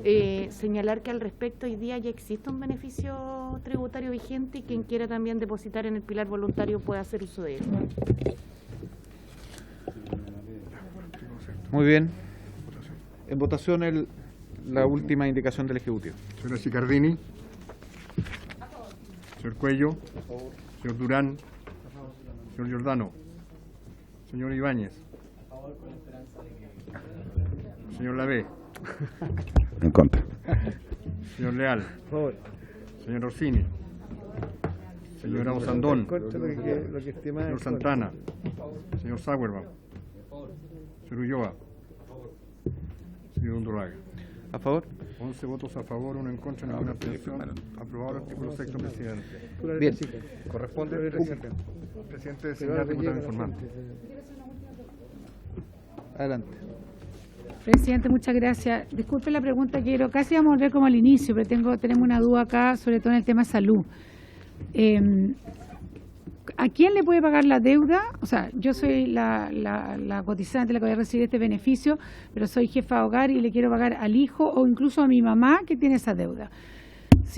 señalar que al respecto hoy día ya existe un beneficio tributario vigente y quien quiera también depositar en el pilar voluntario puede hacer uso de él. Muy bien. En votación la última indicación del Ejecutivo. Señora Cicardini. Señor Cuello. Señor Durán. Señor Giordano. Señor Ibáñez. Señor Lavé. En contra. Señor Leal. Señor Orsini. Señora Osandón. Señor Santana. Señor Sauerbaum. Señor Ulloa. Señor Undurraga. ¿A favor? 11 votos a favor, 1 en contra, ninguna abstención. Aprobado el artículo 6, presidente. Bien. Corresponde, presidente. Presidente, señor diputado informante. Adelante. Presidente, muchas gracias. Disculpe la pregunta, quiero casi vamos a volver como al inicio, pero tenemos una duda acá, sobre todo en el tema salud. ¿A quién le puede pagar la deuda? O sea, yo soy la cotizante, la que voy a recibir este beneficio, pero soy jefa de hogar y le quiero pagar al hijo o incluso a mi mamá que tiene esa deuda.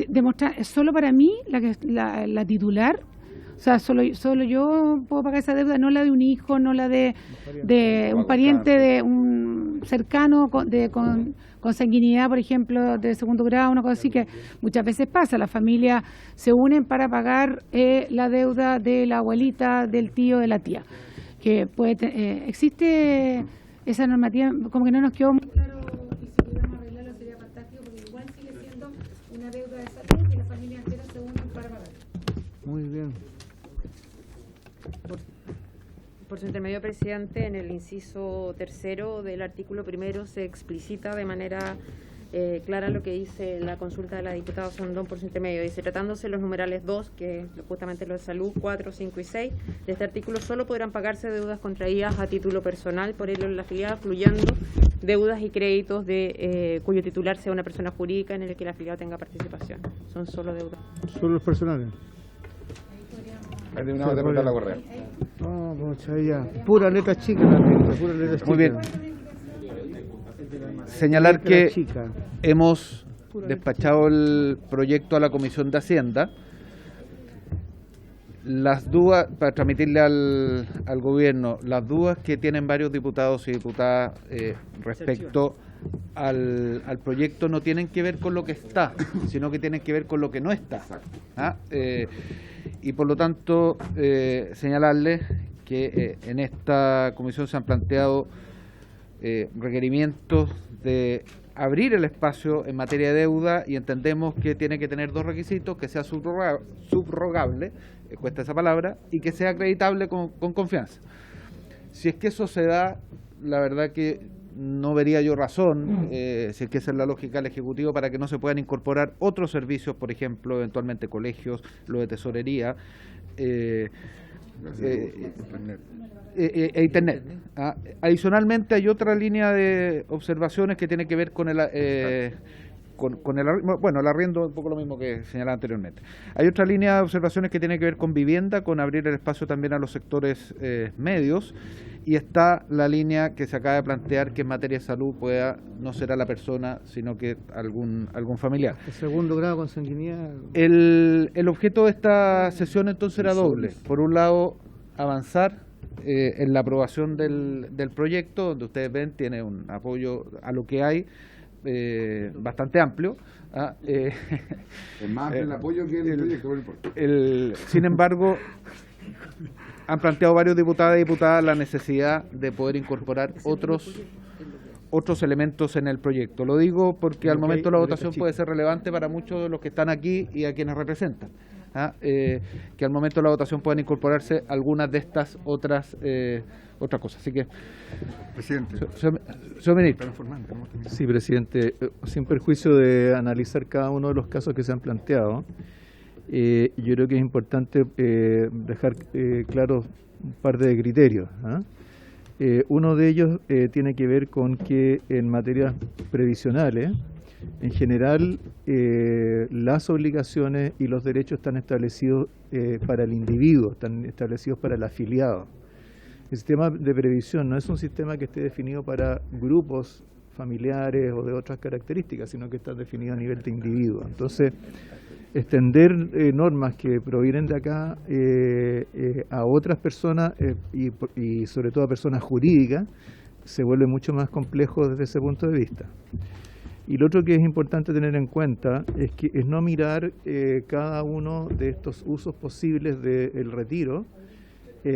Demostrar, ¿es solo para mí la titular? O sea, solo yo puedo pagar esa deuda, no la de un hijo, no la de un pariente, de un cercano con consanguinidad, por ejemplo, de segundo grado, una cosa así que muchas veces pasa. Las familias se unen para pagar la deuda de la abuelita, del tío, de la tía. Que existe esa normativa, como que no nos quedó muy claro, y si pudiéramos arreglarlo sería fantástico, porque igual sigue siendo una deuda de salud y las familias enteras se unen para pagar. Muy bien. Por su intermedio, presidente, en el inciso 3 del artículo 1 se explicita de manera clara lo que dice la consulta de la diputada Osandón por su intermedio. Dice: tratándose los numerales 2, que es justamente lo de salud, 4, 5 y 6, de este artículo solo podrán pagarse deudas contraídas a título personal por ello en la afiliada, incluyendo deudas y créditos cuyo titular sea una persona jurídica en el que la afiliada tenga participación. Son solo deudas. Solo los personales. Eliminamos de aportar la correa. No, mucha ya. Pura letra chica también, pura letra chica. Muy bien. Señalar que hemos despachado el proyecto a la Comisión de Hacienda. Las dudas, para transmitirle al gobierno, las dudas que tienen varios diputados y diputadas respecto al proyecto no tienen que ver con lo que está, sino que tienen que ver con lo que no está. Y por lo tanto, señalarles que en esta comisión se han planteado requerimientos de abrir el espacio en materia de deuda, y entendemos que tiene que tener dos requisitos: que sea subrogable, cuesta esa palabra, y que sea acreditable con confianza. Si es que eso se da, la verdad que no vería yo razón, si es que esa es la lógica del Ejecutivo, para que no se puedan incorporar otros servicios, por ejemplo, eventualmente colegios, lo de tesorería, Internet. Adicionalmente, hay otra línea de observaciones que tiene que ver con el arriendo, un poco lo mismo que señalaba anteriormente. Hay otra línea de observaciones que tiene que ver con vivienda, con abrir el espacio también a los sectores medios, y está la línea que se acaba de plantear, que en materia de salud no será la persona, sino que algún familiar. El segundo grado con sanguinidad. El objeto de esta sesión entonces era doble. Por un lado, avanzar en la aprobación del proyecto, donde ustedes ven tiene un apoyo a lo que hay bastante amplio. Es más el apoyo que el proyecto, no importa. Sin embargo, han planteado varios diputados y diputadas la necesidad de poder incorporar otros elementos en el proyecto. Lo digo porque al momento de la votación puede ser relevante para muchos de los que están aquí y a quienes representan. Que al momento de la votación puedan incorporarse algunas de estas otras cosas. Así que, presidente, señor ministro. Sí, presidente, sin perjuicio de analizar cada uno de los casos que se han planteado, yo creo que es importante dejar claros un par de criterios. Uno de ellos tiene que ver con que en materias previsionales, en general, las obligaciones y los derechos están establecidos para el individuo, están establecidos para el afiliado. El sistema de previsión no es un sistema que esté definido para grupos familiares o de otras características, sino que está definido a nivel de individuo. Entonces, extender normas que provienen de acá a otras personas y sobre todo a personas jurídicas se vuelve mucho más complejo desde ese punto de vista. Y lo otro que es importante tener en cuenta es no mirar cada uno de estos usos posibles del retiro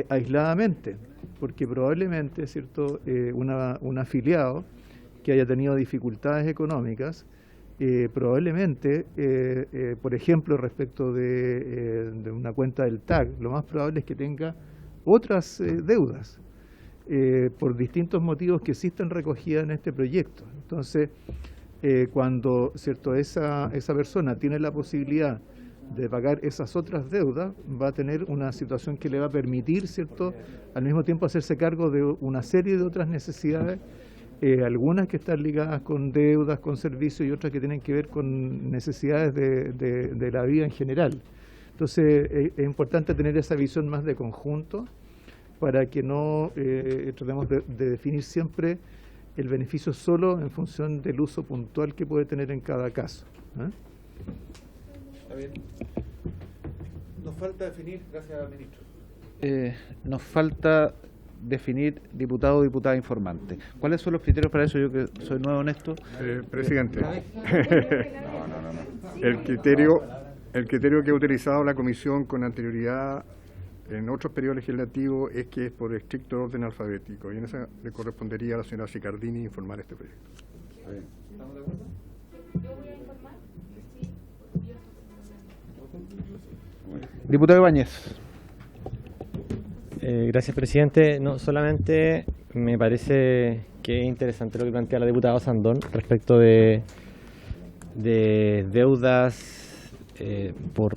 aisladamente, porque probablemente, ¿cierto?, un afiliado que haya tenido dificultades económicas, probablemente, por ejemplo, respecto de una cuenta del TAG, lo más probable es que tenga otras deudas por distintos motivos que sí están recogidas en este proyecto. Entonces, cuando, ¿cierto?, esa persona tiene la posibilidad de pagar esas otras deudas, va a tener una situación que le va a permitir, ¿cierto?, al mismo tiempo hacerse cargo de una serie de otras necesidades, algunas que están ligadas con deudas, con servicios, y otras que tienen que ver con necesidades de la vida en general. Entonces, es importante tener esa visión más de conjunto para que no tratemos de definir siempre el beneficio solo en función del uso puntual que puede tener en cada caso. Está bien. Nos falta definir, gracias al ministro. Nos falta definir diputado o diputada informante. ¿Cuáles son los criterios para eso? Yo que soy nuevo en esto. Presidente, el criterio que ha utilizado la comisión con anterioridad en otros periodos legislativos es que es por estricto orden alfabético, y en esa le correspondería a la señora Cicardini informar este proyecto. ¿Estamos de acuerdo? Diputado Ibáñez. Gracias, presidente. No, solamente me parece que es interesante lo que plantea la diputada Sandón respecto de deudas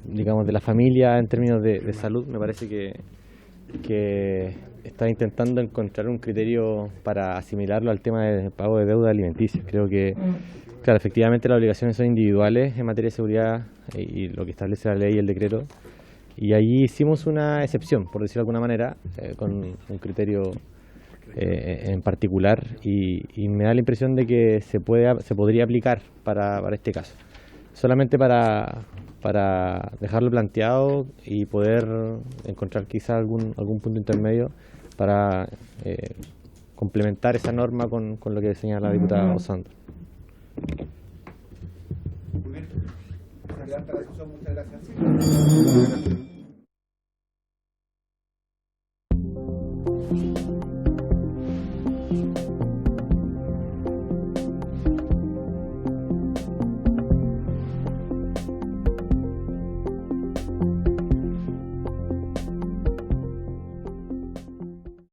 digamos, de la familia en términos de salud. Me parece que está intentando encontrar un criterio para asimilarlo al tema del pago de deuda alimenticia. Creo que, claro, efectivamente las obligaciones son individuales en materia de seguridad y lo que establece la ley y el decreto. Y allí hicimos una excepción, por decirlo de alguna manera, con un criterio en particular, y me da la impresión de que se podría aplicar para este caso. Solamente para para dejarlo planteado y poder encontrar quizá algún punto intermedio para complementar esa norma con lo que señala la diputada Osando. Muy bien. Se levanta la sesión. Muchas gracias.